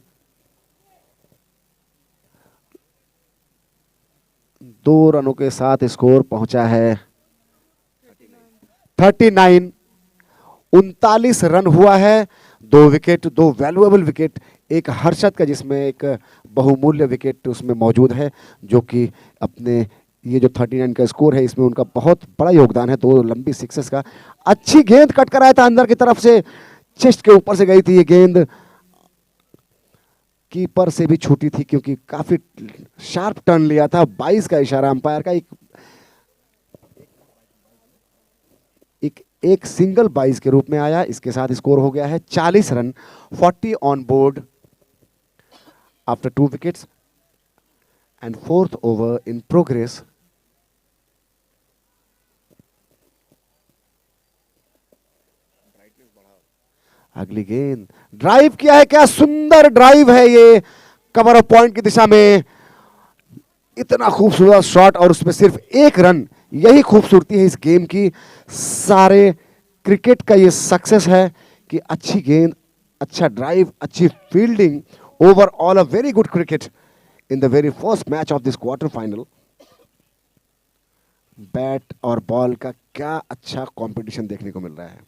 2 रनों के साथ स्कोर पहुंचा है 39. 39 रन हुआ है. 2 विकेट, 2 वैल्यूएबल विकेट, एक हर्षद का जिसमें एक बहुमूल्य विकेट उसमें मौजूद है, जो कि अपने ये जो 39 का स्कोर है इसमें उनका बहुत बड़ा योगदान है. 2 लंबी सिक्सेस का. अच्छी गेंद कट कर आया था अंदर की तरफ से, चेस्ट के ऊपर से गई थी ये गेंद, कीपर से भी छूटी थी क्योंकि काफी शार्प टर्न लिया था. 22 का इशारा अंपायर का. एक सिंगल 22 के रूप में आया. इसके साथ स्कोर हो गया है 40 run. 40 on board after 2 wickets and 4th over in progress. अगली गेंद ड्राइव किया है, क्या सुंदर ड्राइव है ये कवर ऑफ पॉइंट की दिशा में। इतना खूबसूरत शॉट और उसमें सिर्फ एक रन, यही खूबसूरती है इस गेम की। सारे क्रिकेट का ये सक्सेस है कि अच्छी गेंद, अच्छा ड्राइव, अच्छी fielding, overall a very good cricket in the very first match of this quarter final. Bat और बॉल का क्या अच्छा कंपटीशन देखने को मिल रहा है।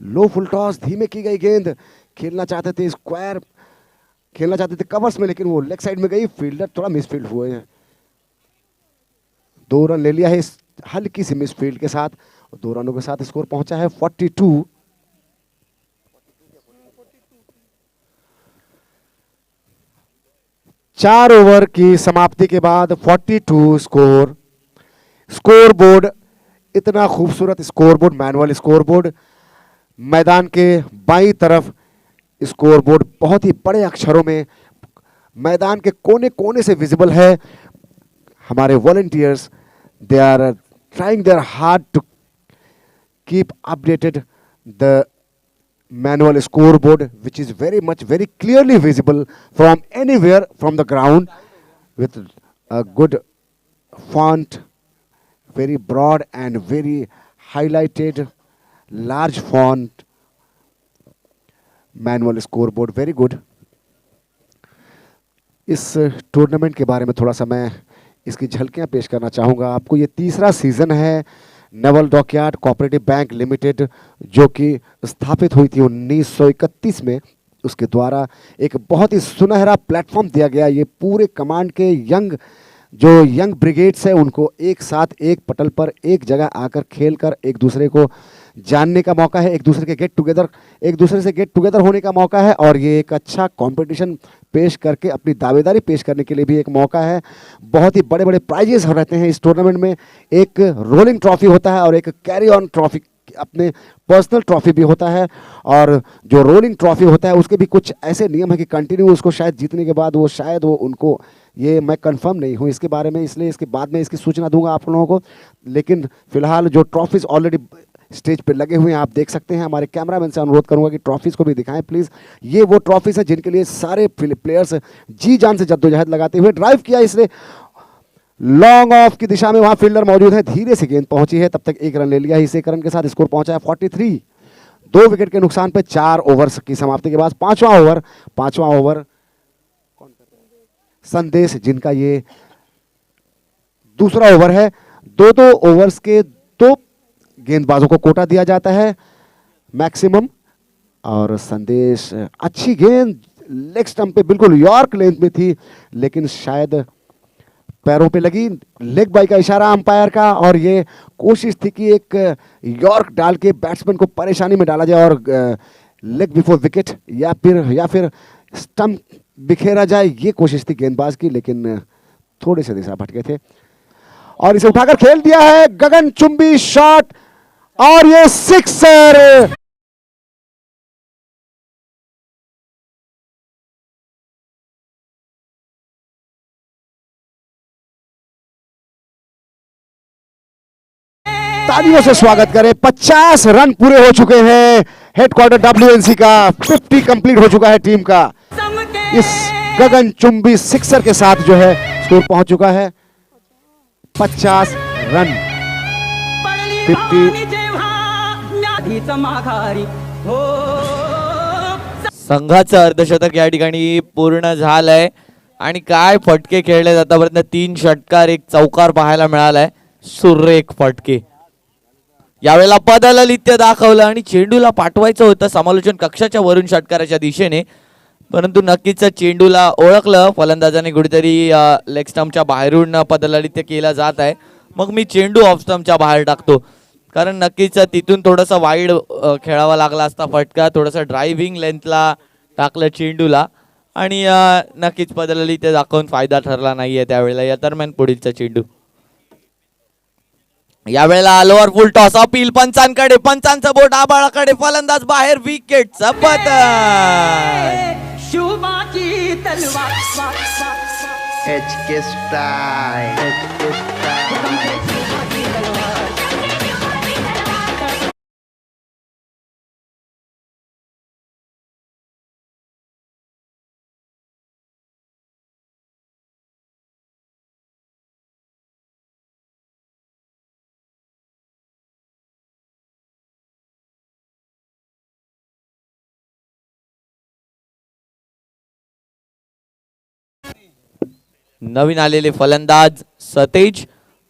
लो फुल टॉस, धीमे की गई गेंद, खेलना चाहते थे स्क्वायर, खेलना चाहते थे कवर्स में, लेकिन वो लेग साइड में गई, फील्डर थोड़ा मिसफील्ड हुए हैं। 2 रन ले लिया है इस हल्की सी मिसफील्ड के साथ। 2 रनों के साथ स्कोर पहुंचा है 42। चार ओवर की समाप्ति के बाद 42 स्कोर। स्कोरबोर्ड, इतना खूबसूरत स्कोरबोर्ड, मैनुअल स्कोरबोर्ड, मैदान के बाईं तरफ स्कोरबोर्ड बहुत ही बड़े अक्षरों में मैदान के कोने कोने से विजिबल है। हमारे volunteers, they are trying their hard to keep updated the manual scoreboard, which is very clearly visible from anywhere from the ground, with a good font, very broad and very highlighted large font. Manual scoreboard, very good. इस tournament के बारे में थोड़ा सा मैं इसकी झलकियां पेश करना चाहूँगा आपको। ये तीसरा सीजन है naval dockyard cooperative bank limited, जो कि स्थापित हुई थी 1931 में। उसके द्वारा एक बहुत ही सुनहरा प्लेटफॉर्म दिया गया। ये पूरे कमांड के यंग ब्रिगेड्स हैं, उनको एक साथ एक पटल पर एक जगह आकर खेलकर एक दूसरे को जानने का मौका है, एक दूसरे से गेट टुगेदर होने का मौका है, और ये एक अच्छा कंपटीशन पेश करके अपनी दावेदारी पेश करने के लिए भी एक मौका है। बहुत ही बड़े बड़े प्राइजेस रहते हैं इस टूर्नामेंट में। एक रोलिंग ट्रॉफी होता है और एक कैरी ऑन ट्रॉफी, अपने पर्सनल ट्रॉफी भी होता है। और जो रोलिंग ट्रॉफी होता है उसके भी कुछ ऐसे नियम है कि कंटिन्यू उसको शायद जीतने के बाद वो उनको, ये मैं कंफर्म नहीं हूँ इसके बारे में, इसलिए इसके बाद में इसकी सूचना दूंगा आप लोगों को। लेकिन फिलहाल जो ट्रॉफीज ऑलरेडी स्टेज पे लगे हुए हैं आप देख सकते हैं। हमारे कैमरामैन से अनुरोध करूंगा कि ट्रॉफीज को भी दिखाएं प्लीज। ये वो ट्रॉफीज हैं जिनके लिए सारे प्लेयर्स जी जान से जद्दोजहद लगाते हुए। ड्राइव किया इसने लॉन्ग ऑफ की दिशा में, वहां फील्डर मौजूद है, धीरे से गेंद पहुंची है, तब तक 1 रन ले लिया है। इस 1 रन के साथ स्कोर पहुंचा है 43। 2 विकेट के नुकसान पे 4 ओवर की समाप्ति के बाद पांचवा ओवर संदेश, जिनका ये दूसरा ओवर है। 2 ओवर्स के 2 गेंदबाजों को कोटा दिया जाता है मैक्सिमम। और संदेश, अच्छी गेंद लेग स्टंप पे बिल्कुल यॉर्क लेंथ में थी, लेकिन शायद पैरों पे लगी। लेग बाई का इशारा अंपायर का, और ये कोशिश थी कि एक यॉर्क डाल के बैट्समैन को परेशानी में डाला जाए और लेग बिफोर विकेट या फिर स्टंप बिखेरा जाए, ये कोशिश थी गेंदबाज की, लेकिन थोड़े से दिशा भटके थे और इसे उठाकर खेल दिया है। गगनचुंबी शॉट और ये सिक्सर। तालियों से स्वागत करें। 50 रन पूरे हो चुके हैं हेडक्वार्टर WNC का। 50 कंप्लीट हो चुका है टीम का। इस गगनचुंबी सिक्सर के साथ जो है स्कोर पहुंच चुका है 50 रन। 50 संघाचं अर्धशतक या ठिकाणी पूर्ण झालंय आणि काय फटके खेळले आतापर्यंत 3 षटकार 1 चौकार पाहायला मिळालाय। सुरेख फटके यावेळेला पदललित्य दाखवलं आणि चेंडूला पाठवायचं होतं समालोचन कक्षाच्या वरून षटकाराच्या दिशेने, परंतु नक्कीच चेंडूला ओळखलं फलंदाजाने कुठेतरी लेग स्टंपच्या बाहेरून पदललित्य केला जात आहे। मग मी चेंडू ऑफ स्टंपच्या बाहेर टाकतो, कारण नक्कीच तिथून थोडासा वाईड खेळावा लागला असता फटका। थोडासा ड्रायव्हिंग लेंथला टाकलं चेंडूला आणि नक्कीच पदललित्य दाखवून फायदा ठरला नाहीये त्यावेळेला। या दरम्यान पुढीलचा चेंडू यावेळेला लोअर फुल टॉस अपील पंचांकडे, पंचांचं बोट आबाळाकडे, फलंदाज बाहेर, विकेटचा पतन। शुभाची तलवार HK स्टाइल नवीन आलेले फलंदाज सतेज,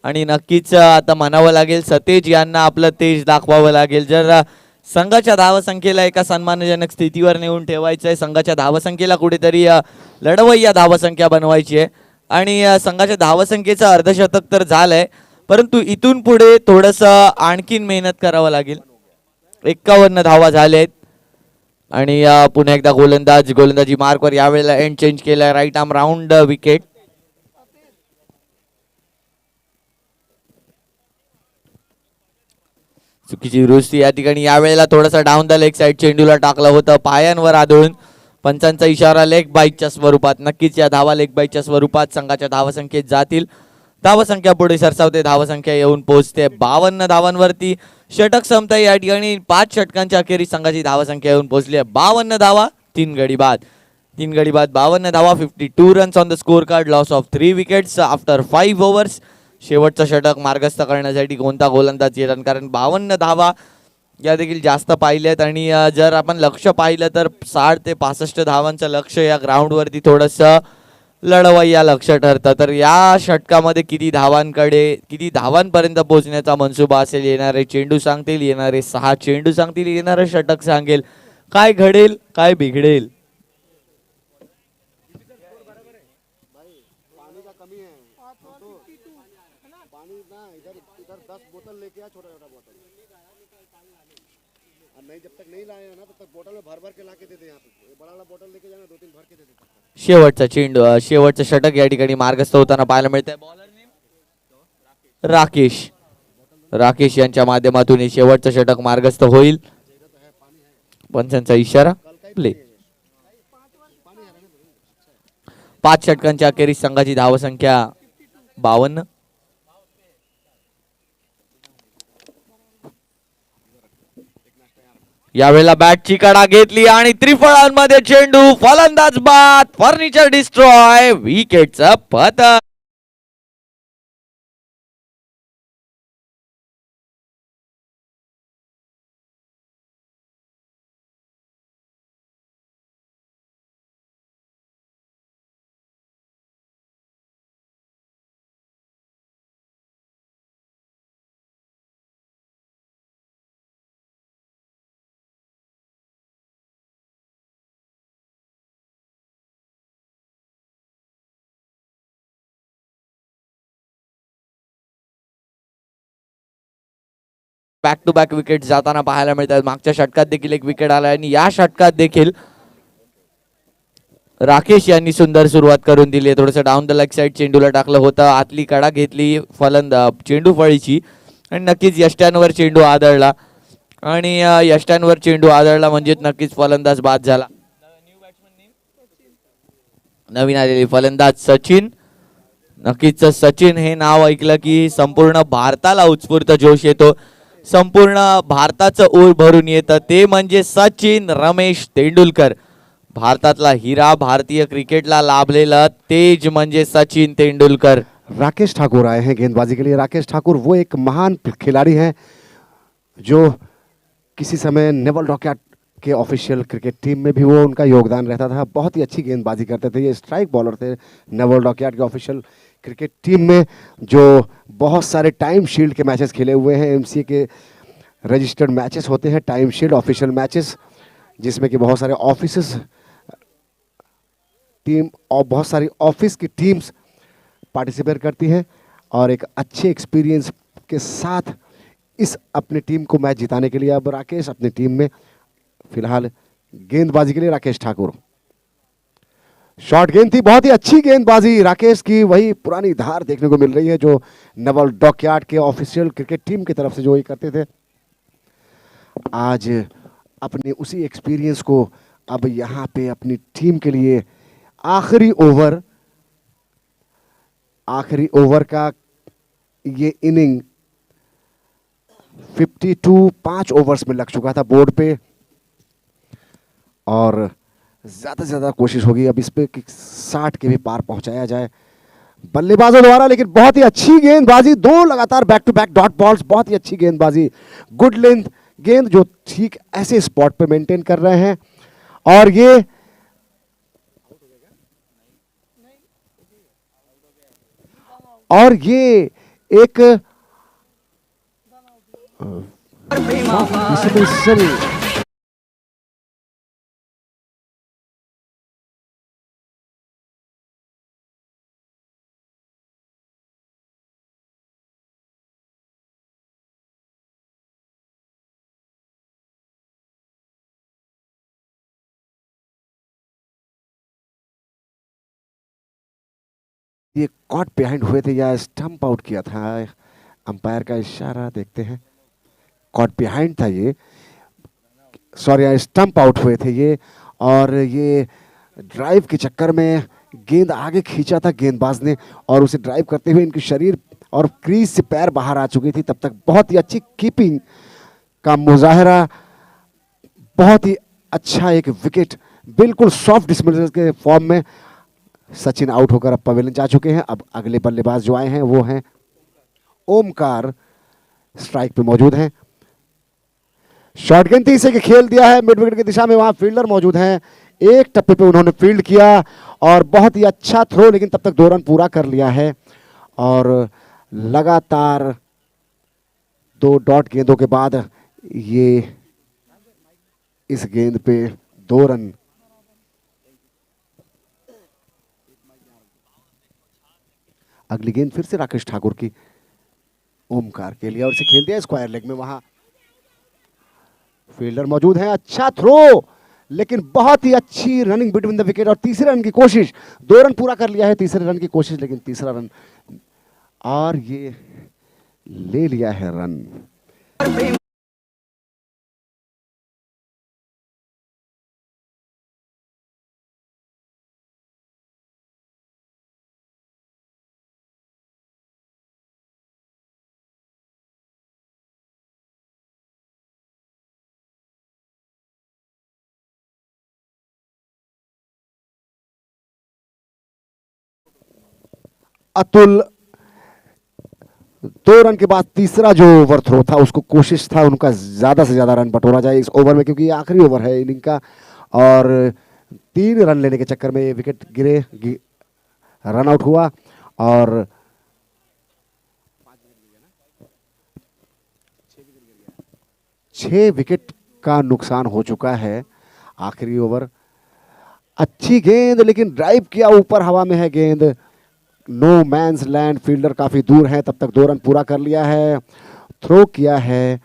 आणि नक्कीच आता म्हणावं लागेल सतेज यांना आपलं तेज दाखवावं लागेल. जर संघाच्या धावसंख्येला एका सन्मानजनक स्थितीवर नेऊन ठेवायचं आहे, संघाच्या धावसंख्येला कुठेतरी लढवय्या धावसंख्या बनवायची आहे, आणि संघाच्या धावसंख्येचं अर्धशतक तर झालंय, परंतु इथून पुढे थोडंसं आणखीन मेहनत करावं लागेल. 51 धावा झालेत, आणि पुन्हा एकदा गोलंदाजी मार्कवर यावेळेला एंड चेंज केलाय. Right arm round wicket. चुकीची दुरुस्ती या ठिकाणी. यावेळेला थोडासा डाऊन द लेग साईड चेंडूला टाकलं होतं, पायांवर आदळून. पंचांचा इशारा लेग बाईटच्या स्वरूपात. नक्कीच या धावा लेग बाईटच्या स्वरूपात संघाच्या धावसंख्येत जातील. धावसंख्या पुढे सरसावते, धावसंख्या येऊन पोहोचते 52 धावांवरती. षटक संपताय या ठिकाणी. 5 षटकांच्या अखेरीस संघाची धावसंख्या येऊन पोहोचली आहे 52 धावा, 3 गडी बाद. 3 गडी बाद 52 धावा, 52 runs on the score card, loss of 3 wickets after 5 overs. शेवटचं षटक मार्गस्थ करण्यासाठी कोणता गोलंदाज येतात, कारण 52 धावा या देखील जास्त पाहिल्यात, आणि जर आपण लक्ष पाहिलं तर 60 ते 65 धावांचं लक्ष या ग्राउंडवरती थोडंसं लढवय्या लक्ष ठरतं. तर या षटकामध्ये किती धावांपर्यंत पोहोचण्याचा मनसुबा असेल, येणारे चेंडू सांगतील, येणारे 6 चेंडू सांगतील, येणारं षटक सांगेल काय घडेल काय बिघडेल. शेवटचा चेंडू, शेवटचं षटक या ठिकाणी मार्गस्थ होताना पाहायला मिळतंय. बॉलर राकेश यांच्या माध्यमातून हे शेवटचं षटक मार्गस्थ होईल. पंचांचा इशारा प्ले. 5 षटकांच्या अखेरीस संघाची धावसंख्या 52. यावेळेला बॅटची कडा घेतली आणि त्रिफळांमध्ये चेंडू, फलंदाज बाद, फर्निचर डिस्ट्रॉय, विकेटचं पतन. बॅक टू बॅक विकेट जाताना पाहायला मिळतात. मागच्या षटकात देखील एक विकेट आला, आणि या षटकात देखील राकेश यांनी सुंदर सुरुवात करून दिली. थोडंसं डाऊन द लेग साईड चेंडूला टाकलं होतं, आतली कडा घेतली चेंडू फळीची, आणि नक्कीच यष्ट्यांवर चेंडू आदळला, आणि यष्ट्यांवर चेंडू आदळला म्हणजे नक्कीच फलंदाज बाद झाला. नवीन आलेले फलंदाज सचिन. नक्कीच सचिन हे नाव ऐकलं की संपूर्ण भारताला उत्स्फूर्त जोश येतो, संपूर्ण भारताचं ऊर भरून येतं. ते म्हणजे सचिन रमेश तेंडुलकर. भारतातला हिरा, भारतीय क्रिकेटला लाभलेला तेज म्हणजे सचिन तेंदुलकर. राकेश ठाकुर आए हैं गेंदबाजी के लिए. राकेश ठाकुर वो एक महान खिलाड़ी हैं जो किसी समय नेवल डॉकयार्ड के ऑफिशियल क्रिकेट टीम में भी वो उनका योगदान रहता था. बहुत ही अच्छी गेंदबाजी करते थे. ये स्ट्राइक बॉलर थे नेवल डॉकयार्ड के ऑफिशियल क्रिकेट टीम में, जो बहुत सारे टाइम शील्ड के मैचेस खेले हुए हैं. एमसीए के रजिस्टर्ड मैचेस होते हैं टाइम शील्ड ऑफिशियल मैचेस, जिसमें कि बहुत सारे ऑफिस टीम और बहुत सारी ऑफिस की टीम्स पार्टिसिपेट करती हैं, और एक अच्छे एक्सपीरियंस के साथ इस अपनी टीम को मैच जिताने के लिए अब राकेश अपनी टीम में फिलहाल गेंदबाजी के लिए राकेश ठाकुर. शॉर्ट गेंद थी, बहुत ही अच्छी गेंदबाजी राकेश की. वही पुरानी धार देखने को मिल रही है जो नेवल डॉकयार्ड के ऑफिशियल क्रिकेट टीम की तरफ से जो ये करते थे. आज अपने उसी एक्सपीरियंस को अब यहाँ पे अपनी टीम के लिए आखिरी ओवर का ये इनिंग 52 5 ओवर्स में लग चुका था बोर्ड पे, और ज्यादा से ज्यादा कोशिश होगी अब इस पे कि 60 के भी पार पहुंचाया जाए बल्लेबाजों द्वारा. लेकिन बहुत ही अच्छी गेंदबाजी, 2 लगातार back to back dot balls, बहुत ही अच्छी गेंदबाजी, गुड लेंथ गेंद जो ठीक ऐसे स्पॉट पे मेंटेन कर रहे हैं. और ये और ये एक dismissal ये कॉट बिहाइंड हुए थे या स्टंप आउट किया था, अंपायर का इशारा देखते हैं। कॉट बिहाइंड था ये, सॉरी स्टंप आउट हुए थे ये। और ये ड्राइव के चक्कर में गेंद आगे खींचा था गेंदबाज ने, और उसे ड्राइव करते हुए इनके शरीर और क्रीज से पैर बाहर आ चुकी थी। तब तक बहुत ही अच्छी कीपिंग का मुजाहरा, बहुत ही अच्छा एक विकेट, बिल्कुल सॉफ्ट डिसमिसल के फॉर्म में सचिन आउट होकर अब पवेलियन जा चुके हैं। अब अगले बल्लेबाज जो आए हैं वो हैं ओमकार, स्ट्राइक पे मौजूद हैं। शॉर्ट गेंद तीसरे के खेल दिया है मिड विकेट की दिशा में, वहां फील्डर मौजूद हैं। एक टप्पे पे उन्होंने फील्ड किया और बहुत ही अच्छा थ्रो, लेकिन तब तक 2 रन पूरा कर लिया है। और लगातार 2 डॉट गेंदों के बाद ये इस गेंद पे 2 रन। अगली गेंद फिर से राकेश ठाकुर की ओमकार के लिए, और इसे खेल दिया स्क्वायर लेग में। वहां फील्डर मौजूद है, अच्छा थ्रो, लेकिन बहुत ही अच्छी रनिंग बिटवीन द विकेट। और तीसरे रन की कोशिश, 2 रन पूरा कर लिया है तीसरे रन की कोशिश, लेकिन तीसरा रन, और ये ले लिया है रन। अतुल 2 रन के बाद तीसरा जो ओवर थ्रो था, उसको कोशिश था उनका ज्यादा से ज्यादा रन बटोरा जाए इस ओवर में, क्योंकि ये आखिरी ओवर है इनिंग का। और 3 रन लेने के चक्कर में ये विकेट रन आउट हुआ। और 6 विकेट का नुकसान हो चुका है। आखिरी ओवर, अच्छी गेंद, लेकिन ड्राइव किया, ऊपर हवा में है गेंद, नो मैंस लैंड, फील्डर काफी दूर है। तब तक 2 रन पूरा कर लिया है, थ्रो किया है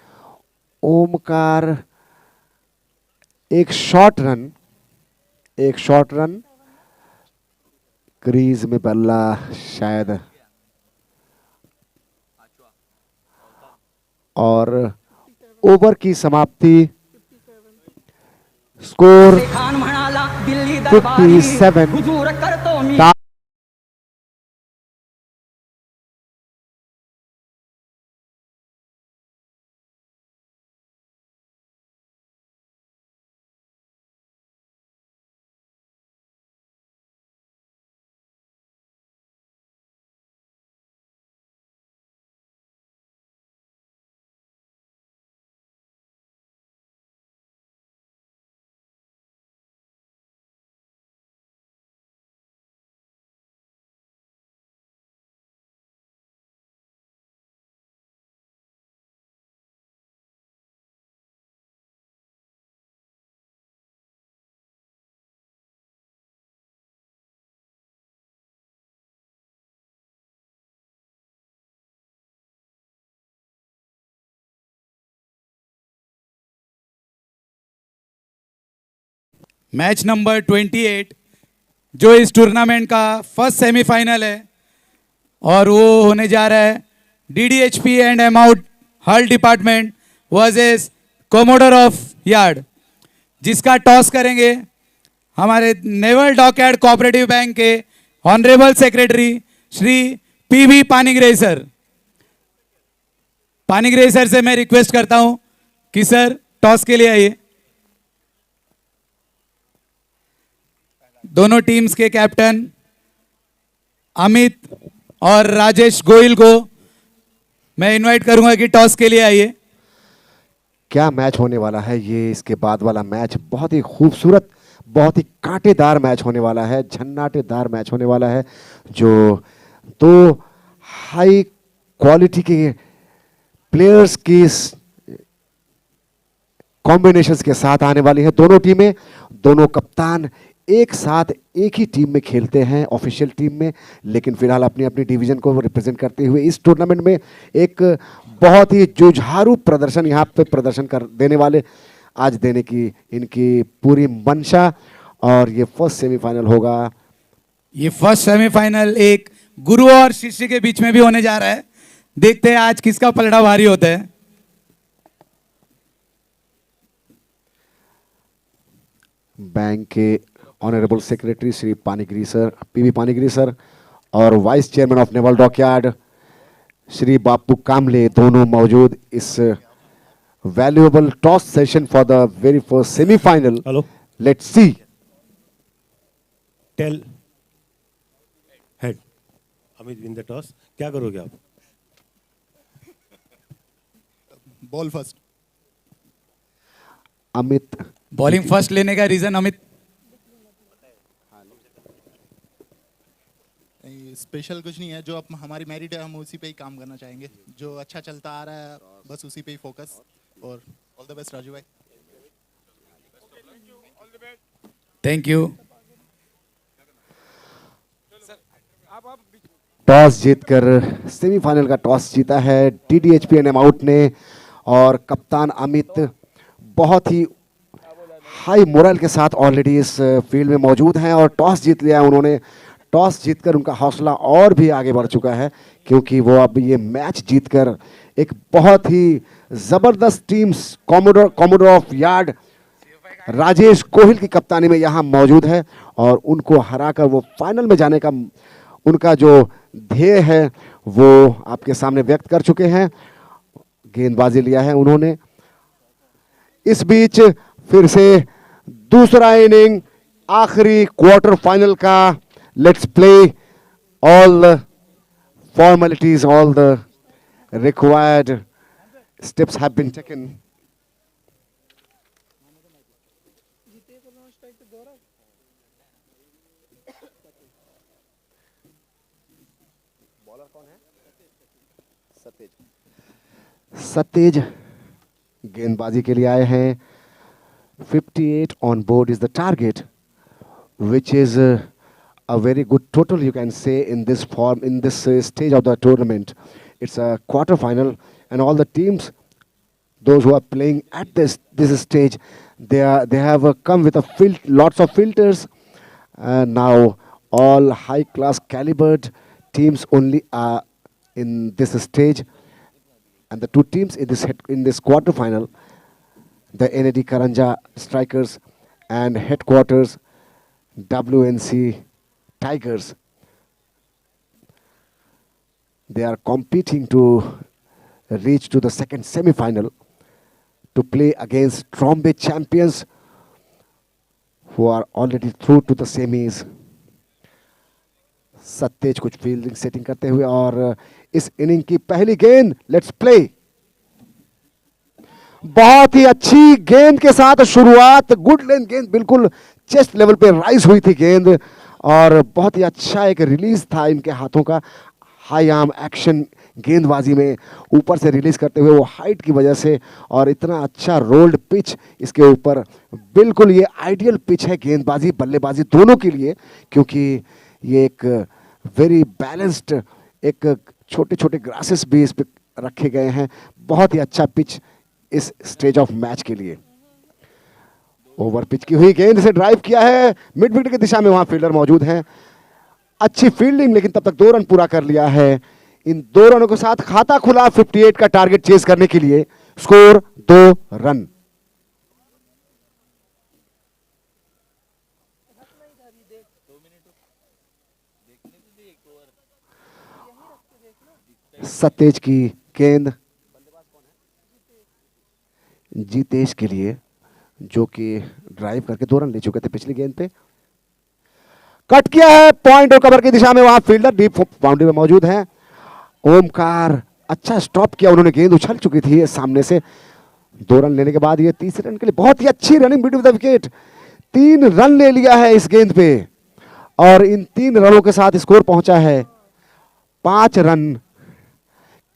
ओमकार। एक शॉर्ट रन, क्रीज में बल्ला शायद, और ओवर की समाप्ति, स्कोर खान म्हणाला दिल्ली दरबारी 57। हुजूर करतो मी मैच नंबर 28 जो इस टूर्नामेंट का फर्स्ट सेमीफाइनल है, और वो होने जा रहा है DDHP एंड एमाउट hull department versus commodore of yard, जिसका टॉस करेंगे हमारे नेवल डॉकयार्ड कोऑपरेटिव बैंक के honourable secretary Shri PV Panigrahi sir. Panigrahi sir से मैं रिक्वेस्ट करता हूं कि सर टॉस के लिए आइए। दोनों टीम्स के कैप्टन अमित और राजेश गोयल को मैं इनवाइट करूंगा कि टॉस के लिए आइए। क्या मैच होने वाला है ये, इसके बाद वाला मैच बहुत ही खूबसूरत, बहुत ही कांटेदार मैच होने वाला है, झन्नाटेदार मैच होने वाला है, जो 2 हाई क्वालिटी के प्लेयर्स की कॉम्बिनेशंस के साथ आने वाली हैं दोनों टीमें। दोनों कप्तान एक साथ एक ही टीम में खेलते हैं, ऑफिशियल टीम में, लेकिन फिलहाल अपनी अपनी डिवीजन को रिप्रेजेंट करते हुए इस टूर्नामेंट में एक बहुत ही जुझारू प्रदर्शन यहाँ पे प्रदर्शन कर देने वाले, आज देने की इनकी पूरी मंशा। और ये फर्स्ट सेमीफाइनल होगा। ये फर्स्ट सेमीफाइनल एक गुरु और शिष्य के बीच में भी होने जा रहा है। देखते हैं आज किसका पलड़ा भारी होता है। बैंक के honourable secretary Shri Panigrahi sir, PV Panigrahi sir, और vice chairman of naval dockyard Shri Bapu Kamle दोनों मौजूद इस valuable toss session for the very first semifinal. Hello, let's see. Tail head Amit win the toss. क्या करोगे आप? Ball first. Amit bowling first लेने का रीजन अमित? स्पेशल कुछ नहीं है, जो हमारी मेरिट है हम उसी पे ही काम करना चाहेंगे। जो अच्छा चलता आ रहा है बस उसी पे ही फोकस। और ऑल द बेस्ट राजू भाई। Thank you. टॉस जीतकर सेमीफाइनल का टॉस जीता है DDHP एंड एमाउट ने, और कप्तान अमित बहुत ही हाई मोरल के साथ ऑलरेडी इस फील्ड में मौजूद हैं और टॉस जीत लिया है उन्होंने। टॉस जीतकर उनका हौसला और भी आगे बढ़ चुका है, क्योंकि वो अब ये मैच जीतकर एक बहुत ही ज़बरदस्त team commodore of yard Rajesh Gohil की कप्तानी में यहाँ मौजूद है, और उनको हराकर वो फाइनल में जाने का उनका जो ध्येय है वो आपके सामने व्यक्त कर चुके हैं। गेंदबाजी लिया है उन्होंने। इस बीच फिर से दूसरा इनिंग, आखिरी क्वार्टर फाइनल का। Let's play. All the formalities, all the required steps have been taken. सतेज गेंदबाजी के लिए आए हैं। 58 on board is the target, which is a very good total, you can say, in this form, in this stage of the tournament. It's a quarter final, and all the teams, those who are playing at this stage, they have come with lots of filters. Now all high class calibered teams only are in this stage, and the two teams in this quarter final, the NAD Karanja Strikers and headquarters WNC Tigers, they are competing to reach to the second semi-final to play against Trombay champions who are already through to the semis. Sattej कुछ fielding setting करते हुए, और इस inning की पहली गेंद, let's play. बहुत ही अच्छी गेंद के साथ शुरुआत, गुड लेंथ गेंद, बिल्कुल चेस्ट लेवल पे राइज हुई थी गेंद, और बहुत ही अच्छा एक रिलीज था इनके हाथों का। हाई आर्म एक्शन गेंदबाजी में ऊपर से रिलीज करते हुए, वो हाइट की वजह से, और इतना अच्छा रोल्ड पिच इसके ऊपर, बिल्कुल ये आइडियल पिच है गेंदबाजी बल्लेबाजी दोनों के लिए, क्योंकि ये एक वेरी बैलेंस्ड, एक छोटे छोटे ग्रासेस भी इस पे रखे गए हैं। बहुत ही अच्छा पिच इस स्टेज ऑफ मैच के लिए। ओवर पिच की हुई गेंद से ड्राइव किया है मिड विकेट की दिशा में, वहां फील्डर मौजूद हैं। अच्छी फील्डिंग, लेकिन तब तक 2 रन पूरा कर लिया है। इन 2 रनों के साथ खाता खुला 58 का टारगेट चेस करने के लिए। Score 2 run. सतेज की गेंद जीतेश के लिए, जो कि ड्राइव करके 2 रन ले चुके थे पिछली गेंद पे। कट किया है पॉइंट और कवर की दिशा में, वहां फील्डर डीप बाउंड्री में मौजूद हैं। ओमकार अच्छा स्टॉप किया उन्होंने, गेंद उछल चुकी थी सामने से। 2 रन लेने के बाद ये तीसरे रन के लिए बहुत ही अच्छी running between the wicket. 3 run ले लिया है इस गेंद पे, और इन 3 रनों के साथ स्कोर पहुंचा है 5 रन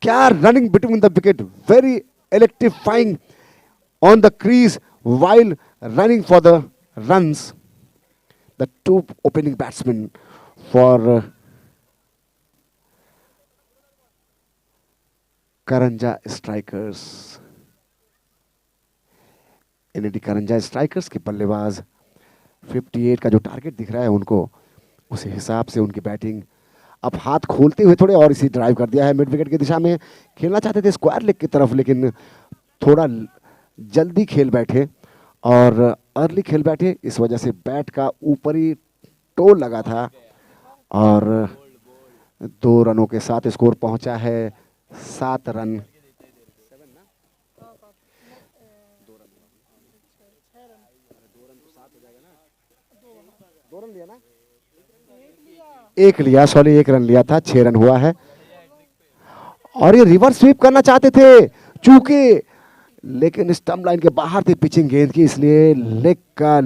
क्या running between the wicket, very electrifying on the crease while running for the runs. The two opening batsmen for Karanja strikers. NAD Karanja strikers के बल्लेबाज 58 का जो टारगेट दिख रहा है उनको, उस हिसाब से उनकी बैटिंग अब हाथ खोलते हुए थोड़े और इसी ड्राइव कर दिया है. मिड विकेट की दिशा में खेलना चाहते थे स्क्वायर लेग की तरफ, लेकिन थोड़ा जल्दी खेल बैठे और अर्ली खेल बैठे, इस वजह से बैट का ऊपरी टो लगा था और 2 रनों के साथ स्कोर पहुंचा है 7 रन. एक लिया, सॉरी 1 रन लिया था, 6 रन हुआ है. और ये रिवर्स स्वीप करना चाहते थे चूंकि, लेकिन स्टंप लाइन के बाहर थी पिचिंग गेंद की, इसलिए लेग का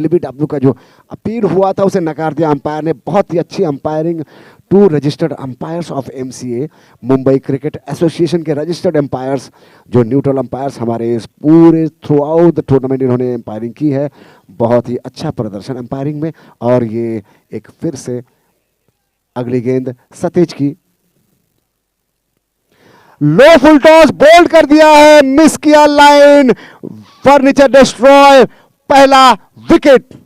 LBW का जो अपील हुआ था उसे नकार दिया अंपायर ने. बहुत ही अच्छी umpiring. 2 registered umpires of MCA, Mumbai cricket association के रजिस्टर्ड अंपायर्स, जो न्यूट्रल अंपायर्स हमारे इस पूरे थ्रू आउट द टूर्नामेंट इन्होंने अंपायरिंग की है. बहुत ही अच्छा प्रदर्शन अंपायरिंग में. और ये एक फिर से अगली गेंद सतेज की, लो फुल टॉस बोल्ड कर दिया है, मिस किया लाइन, फर्नीचर डिस्ट्रॉय, पहला विकेट.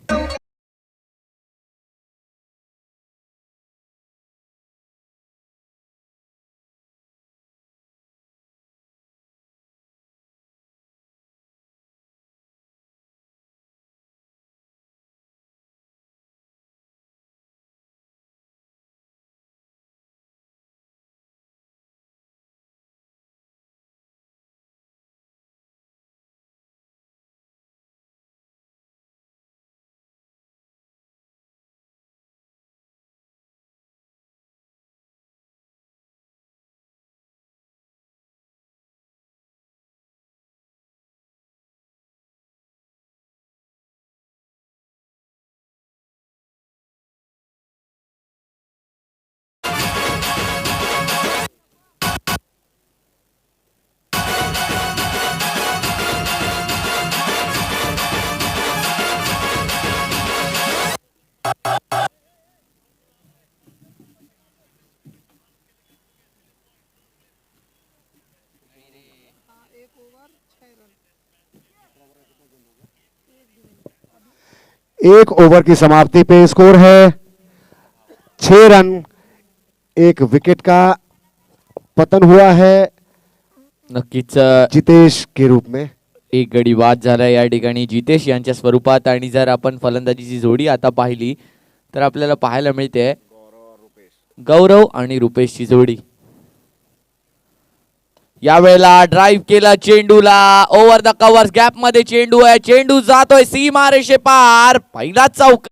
एक ओवर की समाप्ति पे स्कोर है 6 रन. 1 विकेट का पतन हुआ है नक्कीच जितेश के रूप में. एक गडी बाद झाला या ठिकाणी जितेश यांच्या स्वरूपात. आणि जर आपण फलंदाजीची जोडी आता पाहिली तर आपल्याला पाहायला मिळते गौरव आणि रुपेशची जोडी. यावेळेला ड्राइव्ह केला चेंडूला, ओव्हर द कव्हर्स गॅप मध्ये चेंडू आहे, चेंडू जातोय सीमा रेषे पार, पहिला चौक.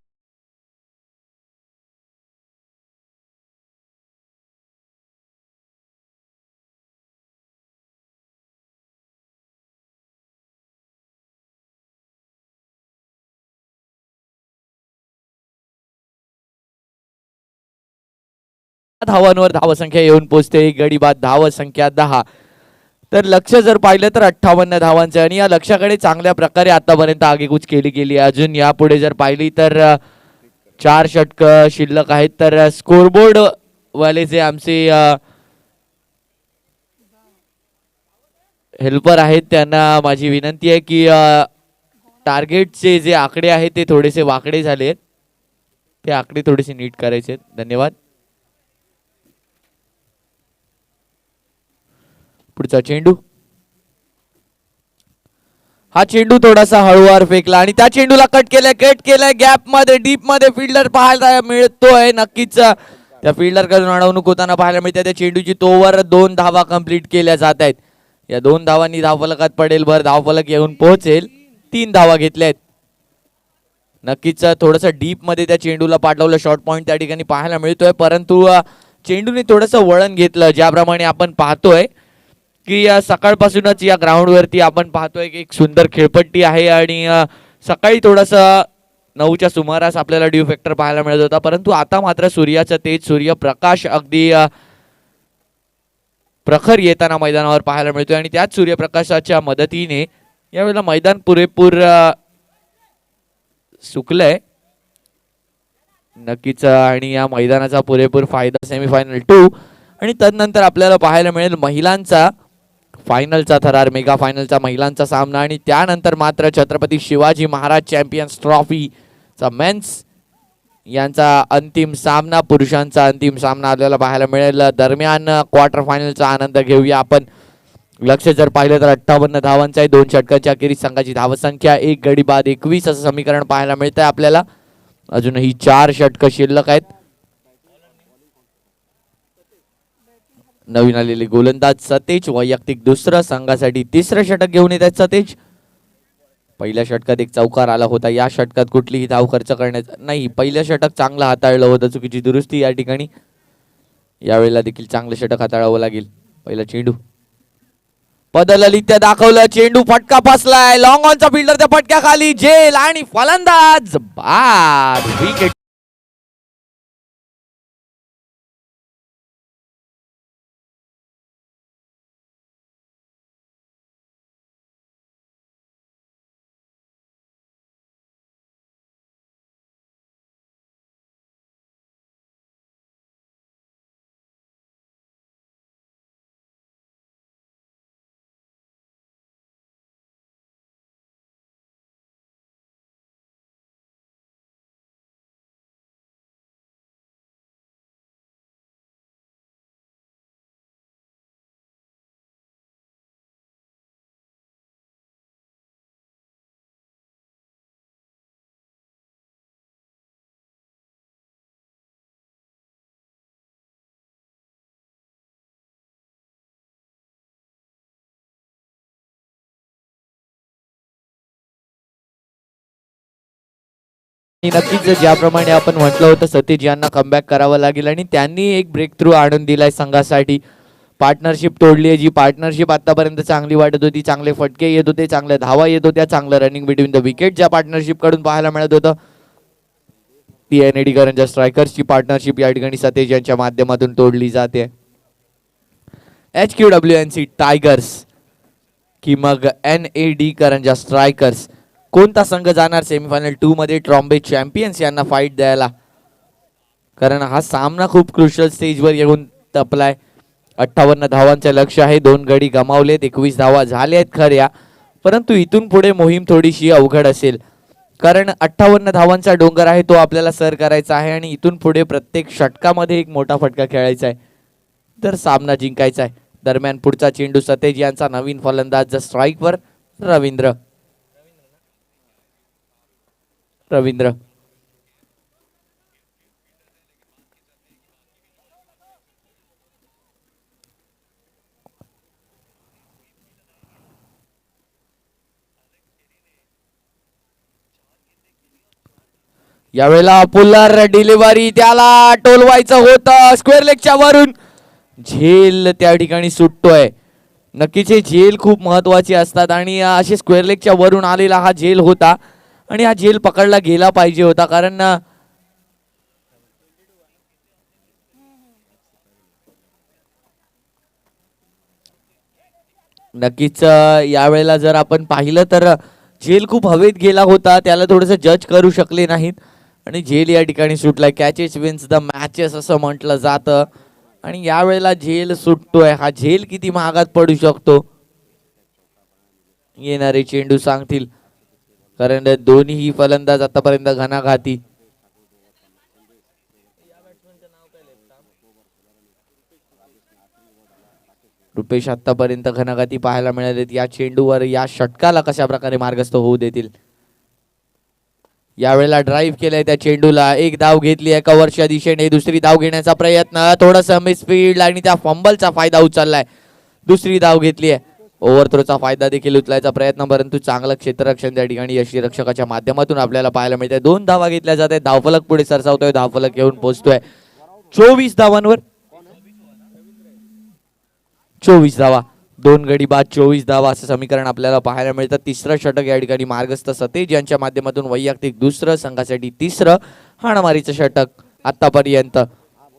धावांवर धावसंख्या येऊन पोहोचते, गडी बाद धावसंख्या 10. तर लक्ष जर पाहिलं तर 58 धावांचं, आणि या लक्षाकडे चांगल्या प्रकारे आतापर्यंत आगेकूच केली गेली. अजून यापुढे जर पाहिली तर 4 षटकं शिल्लक आहेत. तर स्कोरबोर्ड वाले जे आमचे हेल्पर आहेत त्यांना माझी विनंती आहे की टार्गेटचे जे आकडे आहेत ते थोडेसे वाकडे झाले, ते आकडे थोडेसे नीट करायचे. धन्यवाद. पुढचा चेंडू, हा चेंडू थोडासा हळूवार फेकला आणि त्या चेंडूला कट केलाय गॅप मध्ये, डीप मध्ये फिल्डर पाहायला मिळतोय. नक्कीच त्या फिल्डर कडून अडवणूक होताना पाहायला मिळते. त्या चेंडूची तोवर 2 धावा कंप्लीट केल्या जात आहेत. या 2 धावांनी धावफलकात पडेल भर, धावफलक येऊन पोहोचेल. 3 धावा घेतल्यात. नक्कीच थोडस डीप मध्ये त्या चेंडूला पाठवलं, शॉर्ट पॉइंट त्या ठिकाणी पाहायला मिळतोय, परंतु चेंडूने थोडस वळण घेतलं. ज्याप्रमाणे आपण पाहतोय की सकाळपासूनच या ग्राउंड वरती आपण पाहतोय की एक सुंदर खेळपट्टी आहे, आणि सकाळी थोडासा 9च्या सुमारास आपल्याला ड्यू फॅक्टर पाहायला मिळत होता, परंतु आता मात्र सूर्याचं तेज, सूर्यप्रकाश अगदी प्रखर येताना मैदानावर पाहायला मिळतोय आणि त्याच सूर्यप्रकाशाच्या मदतीने यावेळेला मैदान पुरेपूर सुकलंय नक्कीच. आणि या मैदानाचा पुरेपूर फायदा सेमीफायनल 2 आणि तदनंतर आपल्याला पाहायला मिळेल महिलांचा फायनलचा थरार, मेगा फायनलचा महिलांचा सामना आणि त्यानंतर मात्र छत्रपती शिवाजी महाराज चॅम्पियन्स ट्रॉफीचा मेन्स यांचा अंतिम सामना, पुरुषांचा अंतिम सामना आपल्याला पाहायला मिळेल. दरम्यान क्वार्टर फायनलचा आनंद घेऊया आपण. लक्ष जर पाहिलं तर 58 धावांचा आहे, 2 षटकांच्या अखेरीस संघाची धावसंख्या 1 गडी बाद 21 असं समीकरण पाहायला मिळतंय आपल्याला. अजूनही 4 षटकं शिल्लक आहेत. नवीन आलेले गोलंदाज सतेज वैयक्तिक दुसरं, संघासाठी तिसरं षटक घेऊन येत आहेत सतेज. पहिल्या षटकात एक चौकार आला होता, या षटकात कुठलीही धाव खर्च करण्यात नाही. पहिलं षटक चांगलं हाताळलं होतं, चुकीची दुरुस्ती या ठिकाणी. यावेळेला देखील चांगलं षटक हाताळावं लागेल. पहिला चेंडू पदललित्या दाखवलं, चेंडू फटका फसलाय, लॉंग ऑनचा फिल्डर त्या फटक्या खाली, जेल आणि फलंदाज बाद. विकेट नक्कीच ज्याप्रमाणे आपण म्हटलं होतं सतीश यांना कमबॅक करावं लागेल आणि त्यांनी एक ब्रेक थ्रू आणून दिलाय संघासाठी. पार्टनरशिप तोडली आहे, जी पार्टनरशिप आतापर्यंत चांगली वाटत होती. चांगले फटके येत होते, चांगल्या धावा येत होत्या, चांगलं रनिंग बिटवीन द विकेट ज्या पार्टनरशिप कडून पाहायला मिळत होतं. ती NAD करंजा स्ट्रायकर्सची पार्टनरशिप या ठिकाणी सतेज यांच्या माध्यमातून तोडली जाते. HQWNC टायगर्स की मग NAD करंजा स्ट्रायकर्स, कोणता संघ जाणार सेमीफायनल 2 मध्ये ट्रॉम्बे चॅम्पियन्स यांना फाईट द्यायला? कारण हा सामना खूप क्रुशियल स्टेजवर येऊन टपलाय. 58 धावांचं लक्ष आहे, 2 गडी गमावलेत, 21 धावा झाल्या आहेत खऱ्या, परंतु इथून पुढे मोहीम थोडीशी अवघड असेल. कारण 58 धावांचा डोंगर आहे, तो आपल्याला सर करायचा आहे आणि इथून पुढे प्रत्येक षटकामध्ये एक मोठा फटका खेळायचा आहे, तर सामना जिंकायचा आहे. दरम्यान पुढचा चेंडू सतेज यांचा, नवीन फलंदाज स्ट्राईकवर रवींद्र. यावेळेला पुलर डिलिव्हरी, त्याला टोलवायचं होतं स्क्वेअर लेगच्या वरून, झेल त्या ठिकाणी सुटतोय. नक्कीच हे झेल खूप महत्वाचे असतात आणि असे स्क्वेअर लेगच्या वरून आलेला हा झेल होता आणि हा झेल पकडला गेला पाहिजे होता. कारण नक्कीच यावेळेला जर आपण पाहिलं तर झेल खूप हवेत गेला होता, त्याला थोडंसं जज करू शकले नाहीत आणि झेल या ठिकाणी सुटलाय. कॅचेस विन्स द मॅचेस असं म्हटलं जातं आणि यावेळेला झेल सुटतोय. हा झेल किती महागात पडू शकतो येणारे चेंडू सांगतील, कारण दोन्ही फलंदाज आतापर्यंत घणाघाती. रुपेश आतापर्यंत घणाघाती पाहायला मिळालेत. या चेंडूवर या षटकाला कशा प्रकारे मार्गस्थ होऊ देतील. यावेळेला ड्राईव्ह केलंय त्या चेंडूला, एक धाव घेतली एका वर्षा दिशेने, दुसरी धाव घेण्याचा प्रयत्न, थोडंसं मिसफील्ड आणि त्या फंबलचा फायदा उचललाय. दुसरी धाव घेतली आहे, ओव्हरथ्रोचा फायदा देखील उचलायचा प्रयत्न, परंतु चांगलं क्षेत्ररक्षण त्या ठिकाणी यष्टीरक्षकाच्या माध्यमातून आपल्याला पाहायला मिळतंय. 2 धावा घेतल्या जात आहेत, धावफलक पुढे सरसावतोय, धावफलक घेऊन पोहोचतोय 24 धावांवर. 24 धावा, 2 गडी बाद 24 धावा असं समीकरण आपल्याला पाहायला मिळतं. तिसरं षटक या ठिकाणी मार्गस्थ सतेज यांच्या माध्यमातून वैयक्तिक दुसरं, संघासाठी तिसरं हाणामारीचं षटक आतापर्यंत.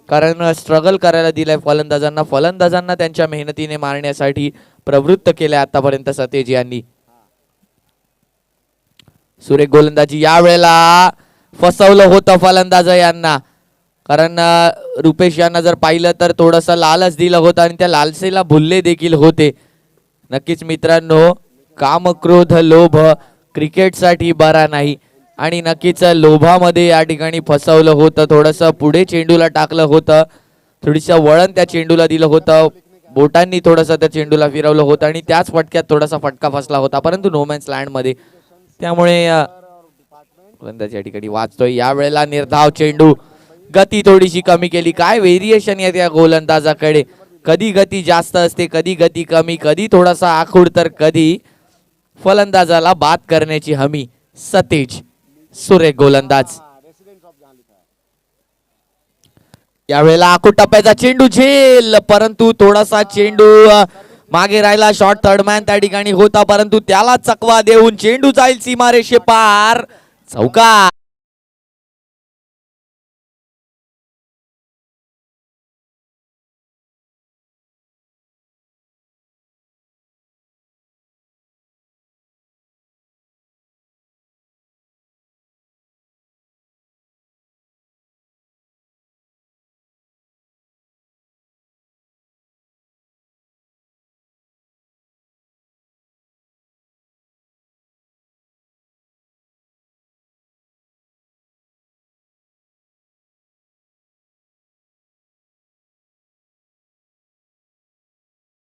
कारण स्ट्रगल करायला दिलाय फलंदाजांना त्यांच्या मेहनतीने मारण्यासाठी प्रवृत्त केलंय आतापर्यंत सतेज यांनी. सुरेख गोलंदाजी यावेळेला फसवलं होतं फलंदाज यांना, कारण रुपेश यांना जर पाहिलं तर थोडंसं लालच दिलं होतं आणि त्या लालसेला भुलले देखील होते. नक्कीच मित्रांनो, काम क्रोध लोभ क्रिकेटसाठी बरा नाही आणि नक्कीच लोभामध्ये या ठिकाणी फसवलं होतं. थोडंसं पुढे चेंडूला टाकलं होतं, थोडीसं वळण त्या चेंडूला दिलं होतं, बोटांनी थोडंसं त्या चेंडूला फिरवलं होतं आणि त्याच फटक्यात थोडासा फटका फसला होता, परंतु नोमॅन्स लँडमध्ये. त्यामुळे गोलंदाज या ठिकाणी वाचतोय. यावेळेला निर्धाव चेंडू, गती थोडीशी कमी केली. काय व्हेरिएशन आहे त्या गोलंदाजाकडे, कधी गती जास्त असते, कधी गती कमी, कधी थोडासा आखूड, तर कधी फलंदाजाला बाद करण्याची हमी. सतेज सुरेख गोलंदाज. यावेळेला आखूड टप्प्याचा चेंडू झेल, परंतु थोडासा चेंडू मागे राहिला. शॉर्ट थर्ड मॅन त्या ठिकाणी होता, परंतु त्याला चकवा देऊन चेंडू जाईल सीमारेषे पार. चौकार.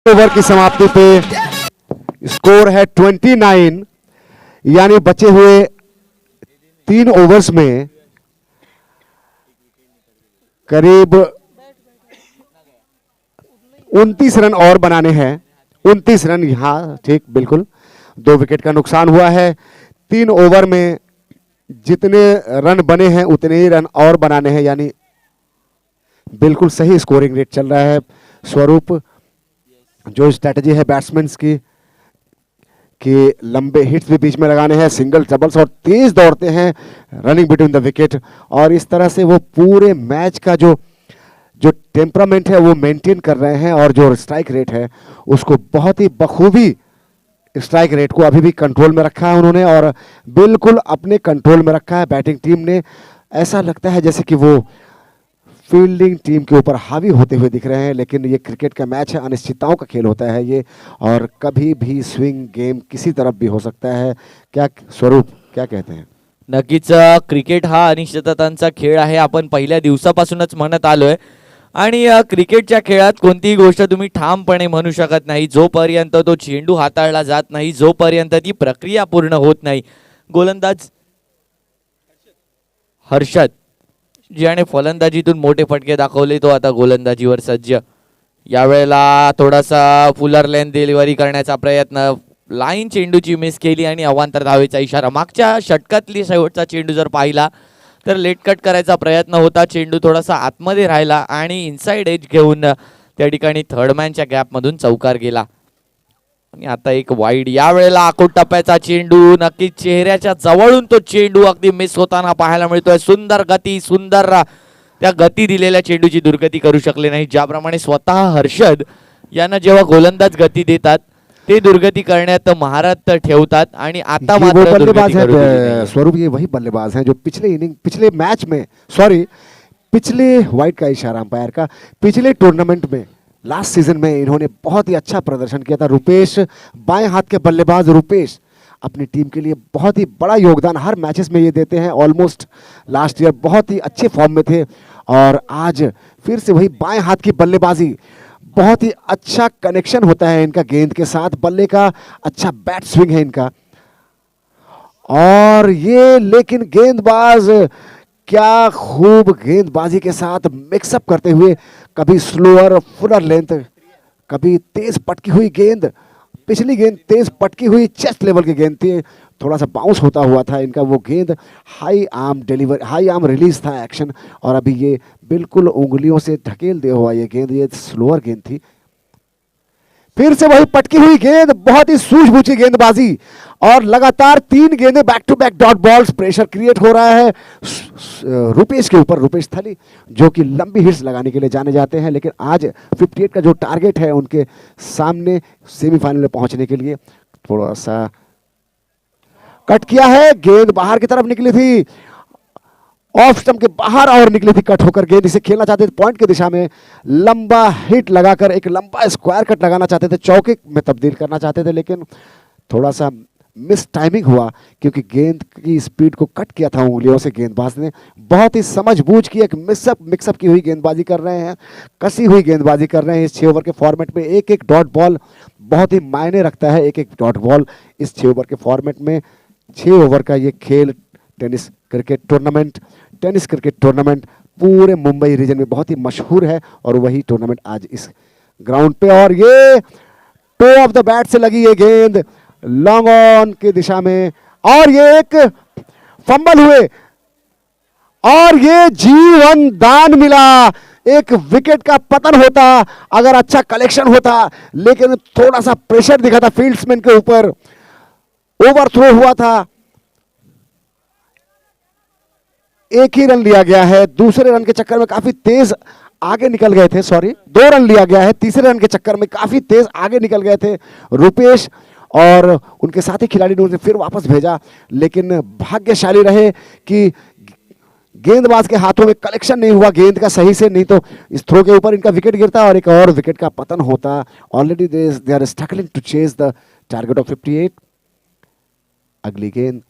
ओवर की समाप्ति पे स्कोर है 29, यानी बचे हुए 3 ओवर्स में करीब 29 रन और बनाने हैं. 29 रन, हाँ ठीक, बिल्कुल 2 विकेट का नुकसान हुआ है. 3 ओवर में जितने रन बने हैं उतने ही रन और बनाने हैं, यानी बिल्कुल सही स्कोरिंग रेट चल रहा है. स्वरूप, जो स्ट्रैटेजी है बैट्समैन्स की कि लंबे हिट्स भी बीच में लगाने हैं, सिंगल डबल्स, और तेज दौड़ते हैं रनिंग बिटवीन द विकेट, और इस तरह से वो पूरे मैच का जो टेम्परामेंट है वो मेंटेन कर रहे हैं, और जो स्ट्राइक रेट है उसको बहुत ही बखूबी, स्ट्राइक रेट को अभी भी कंट्रोल में रखा है उन्होंने, और बिल्कुल अपने कंट्रोल में रखा है बैटिंग टीम ने. ऐसा लगता है जैसे कि वो फील्डिंग टीम के ऊपर हावी होते हुए दिख रहे हैं, लेकिन ये क्रिकेट का मैच है, अनिश्चितताओं का खेल होता है ये, और कभी भी स्विंग गेम किसी तरफ भी हो सकता है. क्या स्वरूप, क्या कहते हैं? नक्कीच क्रिकेट हा अनिश्चिततांचा खेळ आहे, आपण पहिल्या दिवसापासूनच म्हणत आलोय. आणि क्रिकेटच्या खेळात कोणतीही गोष्ट तुम्ही ठामपणे म्हणू शकत नाही जोपर्यंत तो चेंडू हाताळला जात नाही, जोपर्यंत ती प्रक्रिया पूर्ण होत नाही. गोलंदाज हर्षद, ज्याने फलंदाजीतून मोठे फटके दाखवले, तो आता गोलंदाजीवर सज्ज. यावेळेला थोडासा फुलर लेन डिलिव्हरी करण्याचा प्रयत्न, लाईन चेंडूची मिस केली आणि अवांतर धावेचा इशारा. मागच्या षटकातली शेवटचा चेंडू जर पाहिला तर लेट कट करायचा प्रयत्न होता, चेंडू थोडासा आतमध्ये राहिला आणि इनसाइड एज घेऊन त्या ठिकाणी थर्डमॅनच्या गॅपमधून चौकार गेला. आणि आता एक वाईड. यावेळेला आखूड टप्प्याचा चेंडू, नक्कीच चेहऱ्याच्या जवळून तो चेंडू अगदी मिस होताना पाहायला मिळतोय. सुंदर गती, सुंदर त्या गती दिलेल्या चेंडूची दुर्गती करू शकले नाही. ज्याप्रमाणे स्वतः हर्षद यांना जेव्हा गोलंदाज गती देतात ते दुर्गती करण्यात महारत ठेवतात, आणि आता वो मात्र बल्लेबाज दुर्गती करू दिली है नाही. स्वरूप, ये वही बल्लेबाज हैं जो पिछले मैच में, पिछले वाइड का इशारा अंपायर का, पिछले टूर्नामेंट में लास्ट सीजन में इन्होंने बहुत ही अच्छा प्रदर्शन किया था. रुपेश, बाएं हाथ के बल्लेबाज रुपेश अपनी टीम के लिए बहुत ही बड़ा योगदान हर मैचेस में ये देते हैं. ऑलमोस्ट लास्ट ईयर बहुत ही अच्छे फॉर्म में थे, और आज फिर से वही बाएं हाथ की बल्लेबाजी, बहुत ही अच्छा कनेक्शन होता है इनका गेंद के साथ, बल्ले का अच्छा बैट स्विंग है इनका. और ये लेकिन गेंदबाज क्या खूब गेंदबाजी के साथ मिक्सअप करते हुए, कभी स्लोअर फुलर लेंथ, कभी तेज पटकी हुई गेंद. पिछली गेंद तेज पटकी हुई चेस्ट लेवल की गेंद थी, थोड़ा सा बाउंस होता हुआ था इनका वो गेंद. हाई आर्म रिलीज था एक्शन, और अभी ये बिल्कुल उंगलियों से ढकेल दे हुआ ये गेंद, ये स्लोअर गेंद थी. फिर से वही पटकी हुई गेंद, बहुत ही सूझबूझी गेंदबाजी और लगातार 3 गेंदें back to back dot balls. Pressure create हो रहा है रुपेश के ऊपर, रुपेश थली जो कि लंबी हिट्स लगाने के लिए जाने जाते हैं, लेकिन आज 58 का जो टारगेट है उनके सामने सेमीफाइनल में पहुंचने के लिए थोड़ा सा कट किया है। गेंद बाहर की तरफ निकली थी, ऑफ स्टंप के बाहर और निकली थी कट होकर गेंद। इसे खेलना चाहते थे पॉइंट की दिशा में, लंबा हिट लगाकर एक लंबा स्क्वायर कट लगाना चाहते थे, चौके में तब्दील करना चाहते थे, लेकिन थोड़ा सा मिस टाइमिंग हुआ क्योंकि गेंद की स्पीड को कट किया था उंगलियों से गेंदबाज ने। बहुत ही समझबूझ की एक मिक्सअप की हुई गेंदबाजी कर रहे हैं, कसी हुई गेंदबाजी कर रहे हैं इस 6 ओवर के फॉर्मेट में। एक एक डॉट बॉल बहुत ही मायने रखता है, एक एक डॉट बॉल इस 6 ओवर के फॉर्मेट में। 6 ओवर का ये खेल टेनिस क्रिकेट टूर्नामेंट पूरे मुंबई रीजन में बहुत ही मशहूर है और वही टूर्नामेंट आज इस ग्राउंड पे। और ये टो ऑफ द बैट से लगी ये गेंद लॉन्ग ऑन की दिशा में और ये एक फंबल हुए और ये जीवन दान मिला। एक विकेट का पतन होता अगर अच्छा कलेक्शन होता, लेकिन थोड़ा सा प्रेशर दिखा था फील्ड्समैन के ऊपर, ओवरथ्रो हुआ था। एक ही रन लिया गया है, दूसरे रन के चक्कर में काफी तेज आगे निकल गए थे, 2 रन लिया गया है, तीसरे रन के चक्कर में काफी तेज आगे निकल गए थे रुपेश और उनके साथी खिलाड़ी ने उसे फिर वापस भेजा, लेकिन भाग्यशाली रहे कि गेंदबाज के हाथों में कलेक्शन नहीं हुआ गेंद का सही से, नहीं तो इस थ्रो के ऊपर इनका विकेट गिरता और एक और विकेट का पतन होता। Already they are struggling to chase the target of 58। अगली गेंद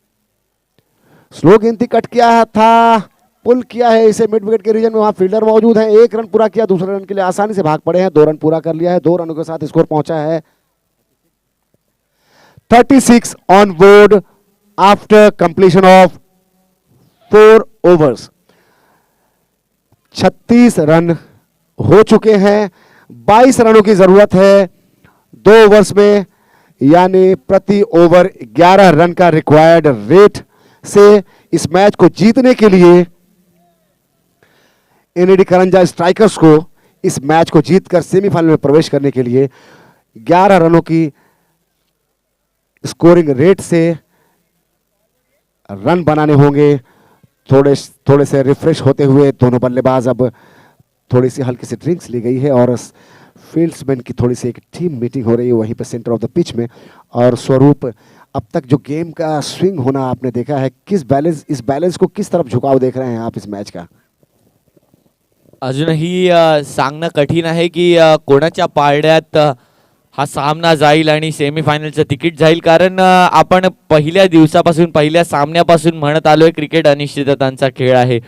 स्लो गेंद थी, कट किया था, पुल किया है इसे मिड विकेट के रीजन में, वहां फील्डर मौजूद है। 1 रन पूरा किया, दूसरे रन के लिए आसानी से भाग पड़े हैं, 2 रन पूरा कर लिया है, 2 रनों के साथ स्कोर पहुंचा है 36 on board after completion of 4 overs. 36 run हो चुके हैं, 22 रनों की जरूरत है 2 ओवर्स में, यानी प्रति ओवर 11 रन का रिक्वायर्ड रेट से इस मैच को जीतने के लिए एनएडी करंजा स्ट्राइकर्स को इस मैच को जीतकर सेमीफाइनल में प्रवेश करने के लिए 11 रनों की स्कोरिंग रेट से रन बनाने होंगे। थोड़े से रिफ्रेश होते हुए दोनों बल्लेबाज, अब थोड़ी सी हल्की सी ड्रिंक्स ली गई है और फील्ड्समैन की थोड़ी सी एक टीम मीटिंग हो रही है वहीं पर सेंटर ऑफ द पिच में। और स्वरूप, अब तक जो गेम का स्विंग होना आपने देखा है, इस बैलेंस को किस तरफ झुकाव देख रहे हैं आप इस मैच का? अजूनही सांगणं कठीण आहे की कोणाच्या पारड्यात हा सामना जाईल आणि सेमीफायनलचं तिकीट जाईल, कारण आपण पहिल्या दिवसापासून पहिल्या सामन्यापासून म्हणत आलोय क्रिकेट अनिश्चिततांचा खेळ आहे।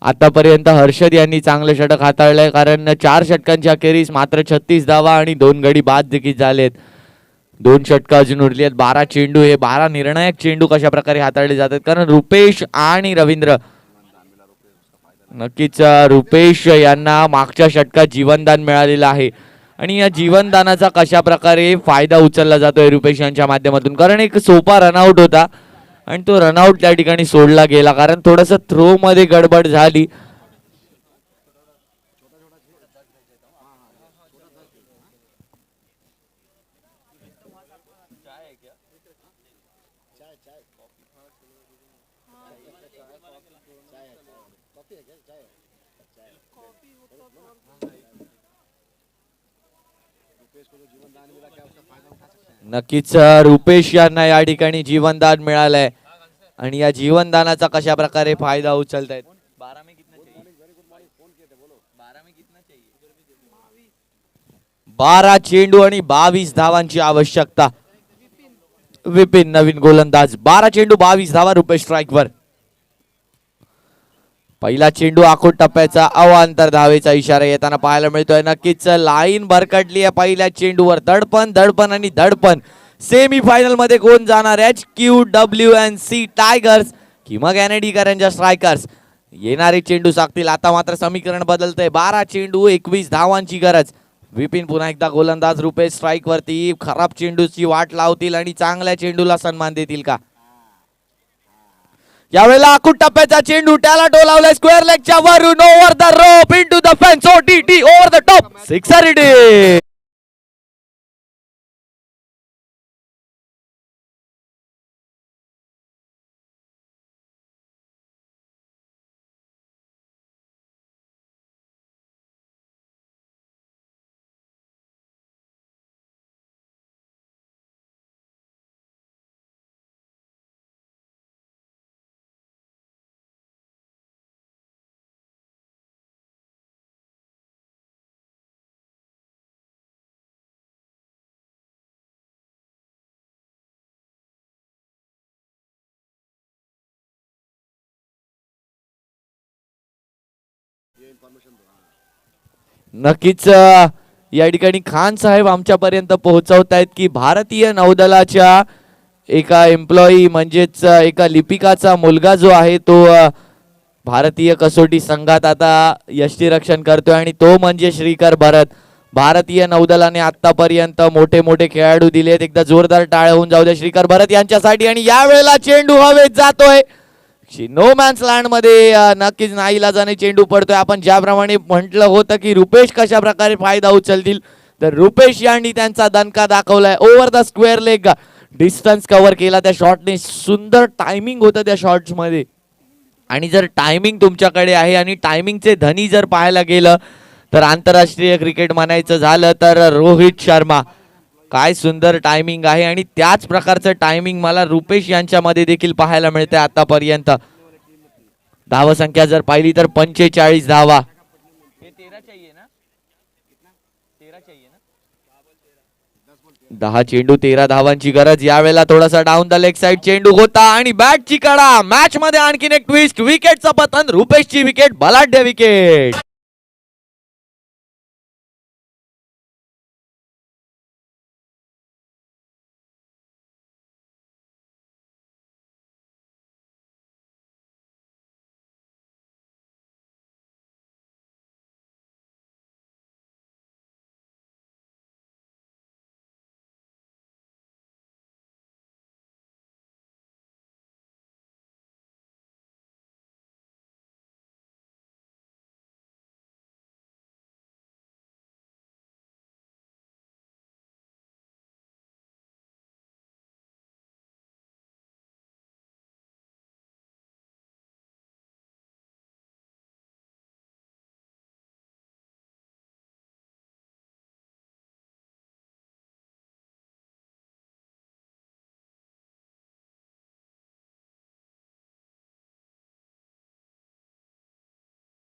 आतापर्यंत हर्षद यांनी चांगलं षटक हाताळलंय, कारण 4 षटकांच्या अखेरीस मात्र 36 धावा आणि 2 गडी बाद देखील झालेत। 2 षटकं अजून उरली आहेत, 12 चेंडू, हे 12 निर्णायक चेंडू कशा प्रकारे हाताळले जातात, कारण रुपेश आणि रवींद्र, नक्कीच रुपेश यांना मागच्या षटकात जीवनदान मिळालेलं आहे आणि या जीवनदानाचा कशा प्रकारे फायदा उचलला जातोय रुपेश यांच्या माध्यमातून, कारण एक सोपा रनआउट होता आणि तो रनआउट त्या ठिकाणी सोडला गेला, कारण थोडंसं थ्रो मध्ये गडबड झाली। नक्कीच रुपेश यांना या ठिकाणी जीवनदान मिळालंय आणि या जीवनदानाचा कशा प्रकारे फायदा उचलतायत। 12 चेंडू आणि 22 धावांची आवश्यकता। विपिन नवीन गोलंदाज, 12 चेंडू 22 धावा, रुपेश स्ट्राईकवर। पहिला चेंडू आखूड टप्प्याचा अवांतर धावेचा इशारा येताना पाहायला मिळतोय। नक्कीच लाईन भरकटली आहे पहिल्या चेंडूवर, धडपण आणि धडपण। सेमीफायनल मध्ये कोण जाणार, HQWNC टायगर्स की मग एनएडी करंजा स्ट्रायकर्स? येणारे चेंडू सागतील। आता मात्र समीकरण बदलतंय, 12 चेंडू 21 धावांची गरज। विपिन पुन्हा एकदा गोलंदाज, रुपेश स्ट्राईक वरती, खराब चेंडूची वाट लावतील आणि चांगल्या चेंडूला सन्मान देतील का? यावेळेला आखूड टप्प्याचा चेंडू, त्याला डोलावलाय स्क्वेअर लेगच्या वरून, over the rope, into the fence, OTT over the top, sixer it is. नक्कीच या ठिकाणी खान साहेब आमच्यापर्यंत पोहोचवत आहेत की भारतीय नौदलाच्या एका एम्प्लॉई म्हणजेच एका लिपिकाचा मुलगा जो आहे तो भारतीय कसोटी संघात आता यष्टीरक्षण करतोय आणि तो म्हणजे श्रीकर भरत. भारतीय नौदलाने आतापर्यंत मोठे मोठे खेळाडू दिलेत. एकदा जोरदार टाळ्या होऊन जाऊ द्या श्रीकर भरत यांच्यासाठी. आणि यावेळेला चेंडू हवेत जातोय नो मॅन्स लँड मध्ये. नक्कीच नाईलाजाने चेंडू पडतोय. आपण ज्याप्रमाणे म्हटलं होतं की रुपेश कशा प्रकारे फायदा उचलतील तर रुपेश यांनी त्यांचा दणका दाखवलाय. Over the square leg distance cover केला त्या शॉटने. सुंदर टायमिंग होतं त्या शॉट्स मध्ये. आणि जर टायमिंग तुमच्याकडे आहे आणि टायमिंगचे धनी जर पाहायला गेलं तर आंतरराष्ट्रीय क्रिकेट म्हणायचं झालं तर रोहित शर्मा. काय सुंदर टायमिंग आहे आणि त्याच प्रकारचं टायमिंग मला रुपेश यांच्यामध्ये देखील पाहायला मिळते आतापर्यंत. धावा संख्या जर पाहिली तर 45 धावा. 10 चेंडू 13 धावांची गरज. यावेळेला थोडासा डाऊन द लेग साइड चेंडू होता आणि बॅटची कडा. मॅच मध्ये आणखीन एक ट्विस्ट. विकेटचं पतन. रुपेशची विकेट. बलाढ्य विकेट.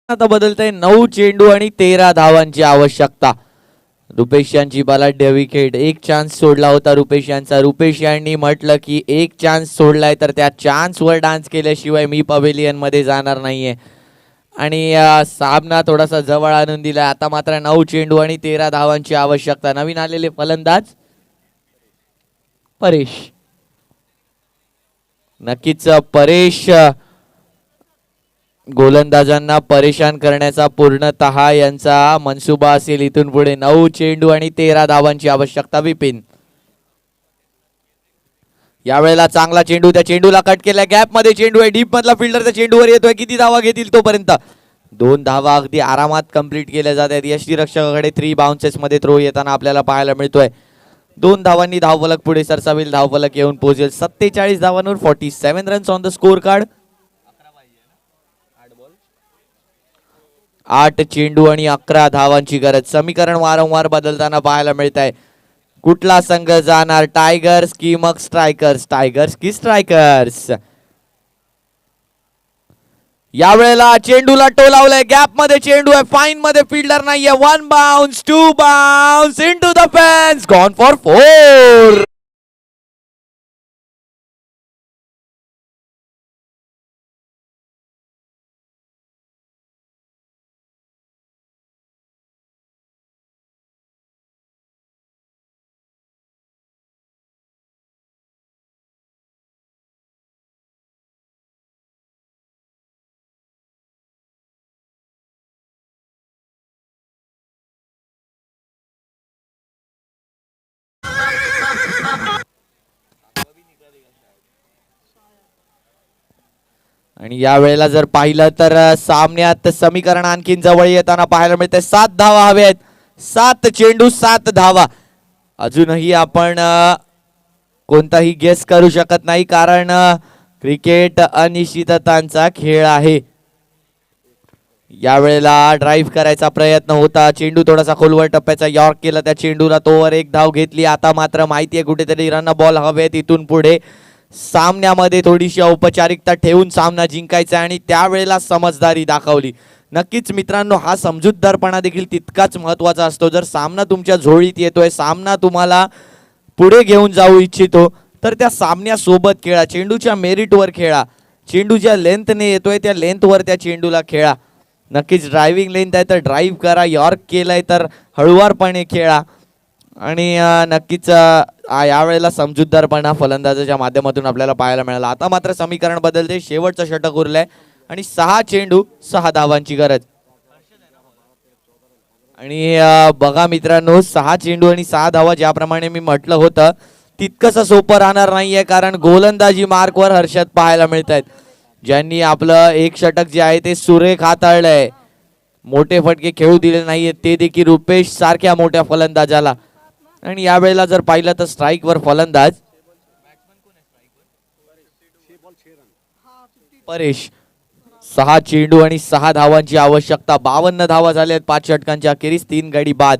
आता बदलतंय. 9 चेंडू आणि 13 धावांची आवश्यकता. रुपेश यांची बलाढ्य विकेट. एक चान्स सोडला होता रुपेश यांचा. रुपेश यांनी म्हटलं की एक चान्स सोडलाय तर त्या चान्स वर डान्स केल्याशिवाय मी पवेलियन मध्ये जाणार नाहीये. आणि सामना थोडासा जवळ आणून दिलाय. आता मात्र 9 चेंडू आणि 13 धावांची आवश्यकता. नवीन आलेले फलंदाज परेश. नक्कीच परेश गोलंदाजांना परेशान करण्याचा पूर्णतः यांचा मनसुबा असेल इथून पुढे. 9 चेंडू आणि 13 धावांची आवश्यकता. विपिन यावेळेला चांगला चेंडू. त्या चेंडूला कट केला. गॅप मध्ये चेंडू आहे. डीप मधला फिल्डर त्या चेंडूवर येतोय. किती धावा घेतील तोपर्यंत. 2 धावा अगदी आरामात कंप्लीट केल्या जात आहेत. यष्टीरक्षकाकडे 3 बाउन्सेस मध्ये थ्रो येताना आपल्याला पाहायला मिळतोय. 2 धावांनी धावफलक पुढे सरसावेल. धावफलक येऊन पोहोचेल 47 धावांवर. 47 runs on the score card. 8 चेंडू आणि 11 धावांची गरज. समीकरण वारंवार बदलताना पाहायला मिळत आहे. कुठला संघ जाणार टायगर्स की मग स्ट्रायकर्स. टायगर्स की स्ट्रायकर्स. यावेळेला चेंडूला टोलावलंय. गॅप मध्ये चेंडू आहे. फाईन मध्ये फिल्डर नाहीये. 1 bounce 2 bounce into the fence. Gone for 4. आणि या वेळेला जर पाहिलं तर सामन्यात समीकरण आणखीन जवळ येताना पाहायला मिळते. 7 धावा हवे आहेत. 7 चेंडू 7 धावा. अजूनही आपण कोणताही गेस करू शकत नाही कारण क्रिकेट अनिश्चिततांचा खेळ आहे. यावेळेला ड्राईव्ह करायचा प्रयत्न होता. चेंडू थोडासा खोलवर टप्प्याचा यॉर्क केला. त्या चेंडूला तोवर 1 धाव घेतली. आता मात्र माहितीये कुठेतरी रन बॉल हवेत. इथून पुढे सामन्यामध्ये थोडीशी औपचारिकता ठेवून सामना जिंकायचा आणि त्यावेळेला समजदारी दाखवली. नक्कीच मित्रांनो हा समजूतदारपणा देखील तितकाच महत्वाचा असतो. जर सामना तुमच्या झोळीत येतोय, सामना तुम्हाला पुढे घेऊन जाऊ इच्छितो तर त्या सामन्यासोबत खेळा. चेंडूच्या मेरिटवर खेळा. चेंडू ज्या लेंथने येतोय त्या लेंथवर त्या चेंडूला खेळा. नक्कीच ड्रायव्हिंग लेन आहे तर ड्राईव्ह करा, यॉर्क केलाय तर हळुवारपणे खेळा आणि नक्कीच यावेळेला समजूतदारपणा फलंदाजाच्या माध्यमातून आपल्याला पाहायला मिळाला. आता मात्र समीकरण बदलते, शेवटचं षटक उरलंय आणि 6 चेंडू 6 धावांची गरज. आणि बघा मित्रांनो, 6 चेंडू आणि 6 धावा ज्याप्रमाणे मी म्हटलं होतं तितकंसं सोपं राहणार नाहीये, कारण गोलंदाजी मार्कवर हर्षद पाहायला मिळत आहेत, ज्यांनी आपलं एक षटक जे आहे ते सुरेख हाताळलंय. मोठे फटके खेळू दिले नाहीये ते देखील रुपेश सारख्या मोठ्या फलंदाजाला. आणि यावेळेला जर पाहिलं तर स्ट्राईकवर फलंदाज परेश. 6 चेंडू आणि 6 धावांची आवश्यकता. 52 धावा झाल्यात 5 षटकांच्या अखेरीस, 3 गडी बाद.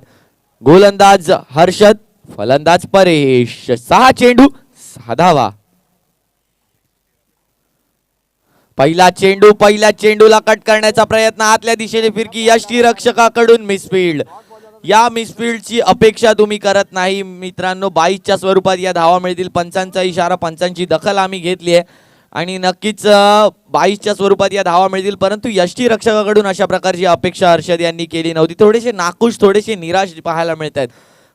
गोलंदाज हर्षद, फलंदाज परेश. 6 चेंडू 6 धावा. पहिला पहिल्या चेंडूला कट करण्याचा प्रयत्न, आतल्या दिशेने फिरकी, यष्टीरक्षकाकडून मिसफील्ड. या मिसफील्डची अपेक्षा तुम्ही करत नाही मित्रांनो. 22च्या स्वरूपात या धावा मिळतील. पंचांचा इशारा, पंचांची दखल आम्ही घेतली आहे आणि नक्कीच 22च्या स्वरूपात या धावा मिळतील, परंतु यष्टीरक्षकाकडून अशा प्रकारची अपेक्षा हर्षद यांनी केली नव्हती. थोडेसे नाखुश, थोडेसे निराश पाहायला मिळत आहेत,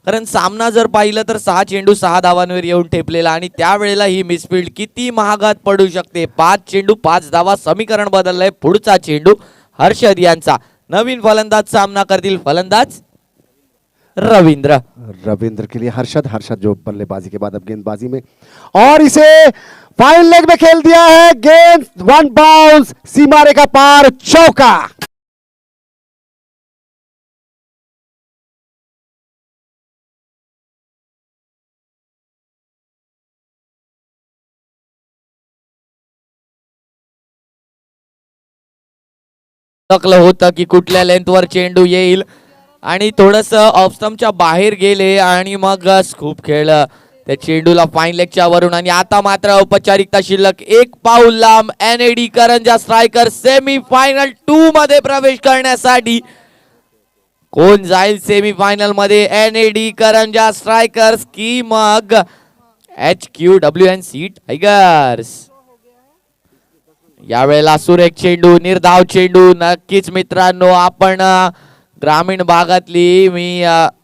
कारण सामना जर पाहिलं तर 6 चेंडू 6 धावांवर येऊन ठेपलेला आणि त्यावेळेला ही मिसफील्ड किती महागात पडू शकते. 5 चेंडू 5 धावा. समीकरण बदललंय. पुढचा चेंडू हर्षद यांचा. नवीन फलंदाज सामना करतील, फलंदाज रविंद्र. रविंद्र के लिए हर्षद जो बल्लेबाजी के बाद अब गेंदबाजी में, और इसे फाइन लेग में खेल दिया है. गेंद 1 बाउंस, सीमा रेखा पार, चौका. होतं की कुठल्या लेंथवर चेंडू येईल आणि थोडस ऑफस्टंपच्या बाहेर गेले आणि मग स्कूप खेळलं त्या चेंडूला फाईन लेगच्या वरून. आणि आता मात्र औपचारिकता शिल्लक. 1 पाऊल लांब NAD करंजा स्ट्रायकर सेमी फायनल 2 मध्ये प्रवेश करण्यासाठी. कोण जाईल सेमी फायनल मध्ये? NAD करंजा स्ट्रायकर्स की मग HQWNC टायगर्स? यावेळेला सुरेख चेंडू, निर्धाव चेंडू. नक्कीच मित्रांनो, आपण ग्रामीण भागातली मी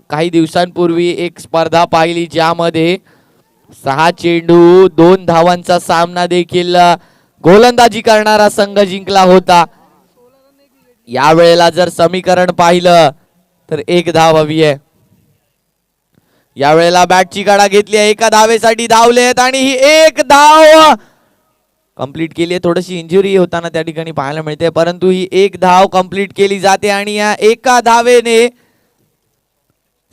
काही दिवसांपूर्वी एक स्पर्धा पाहिली ज्यामध्ये 6 चेंडू 2 धावांचा सामना देखील गोलंदाजी करणारा संघ जिंकला होता. यावेळेला जर समीकरण पाहिलं तर 1 धाव हवी आहे. यावेळेला बॅटची कडा घेतली आहे, 1 धावेसाठी धावलेत आणि ही 1 धाव कंप्लीट केली आहे. थोडीशी इंजुरी होताना त्या ठिकाणी पाहायला मिळते, परंतु ही 1 धाव कंप्लीट केली जाते आणि या 1 धावेने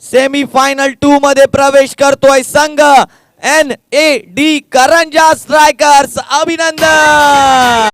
सेमी फायनल 2 मध्ये प्रवेश करतोय संघ NAD करंजा स्ट्रायकर्स. अभिनंदन.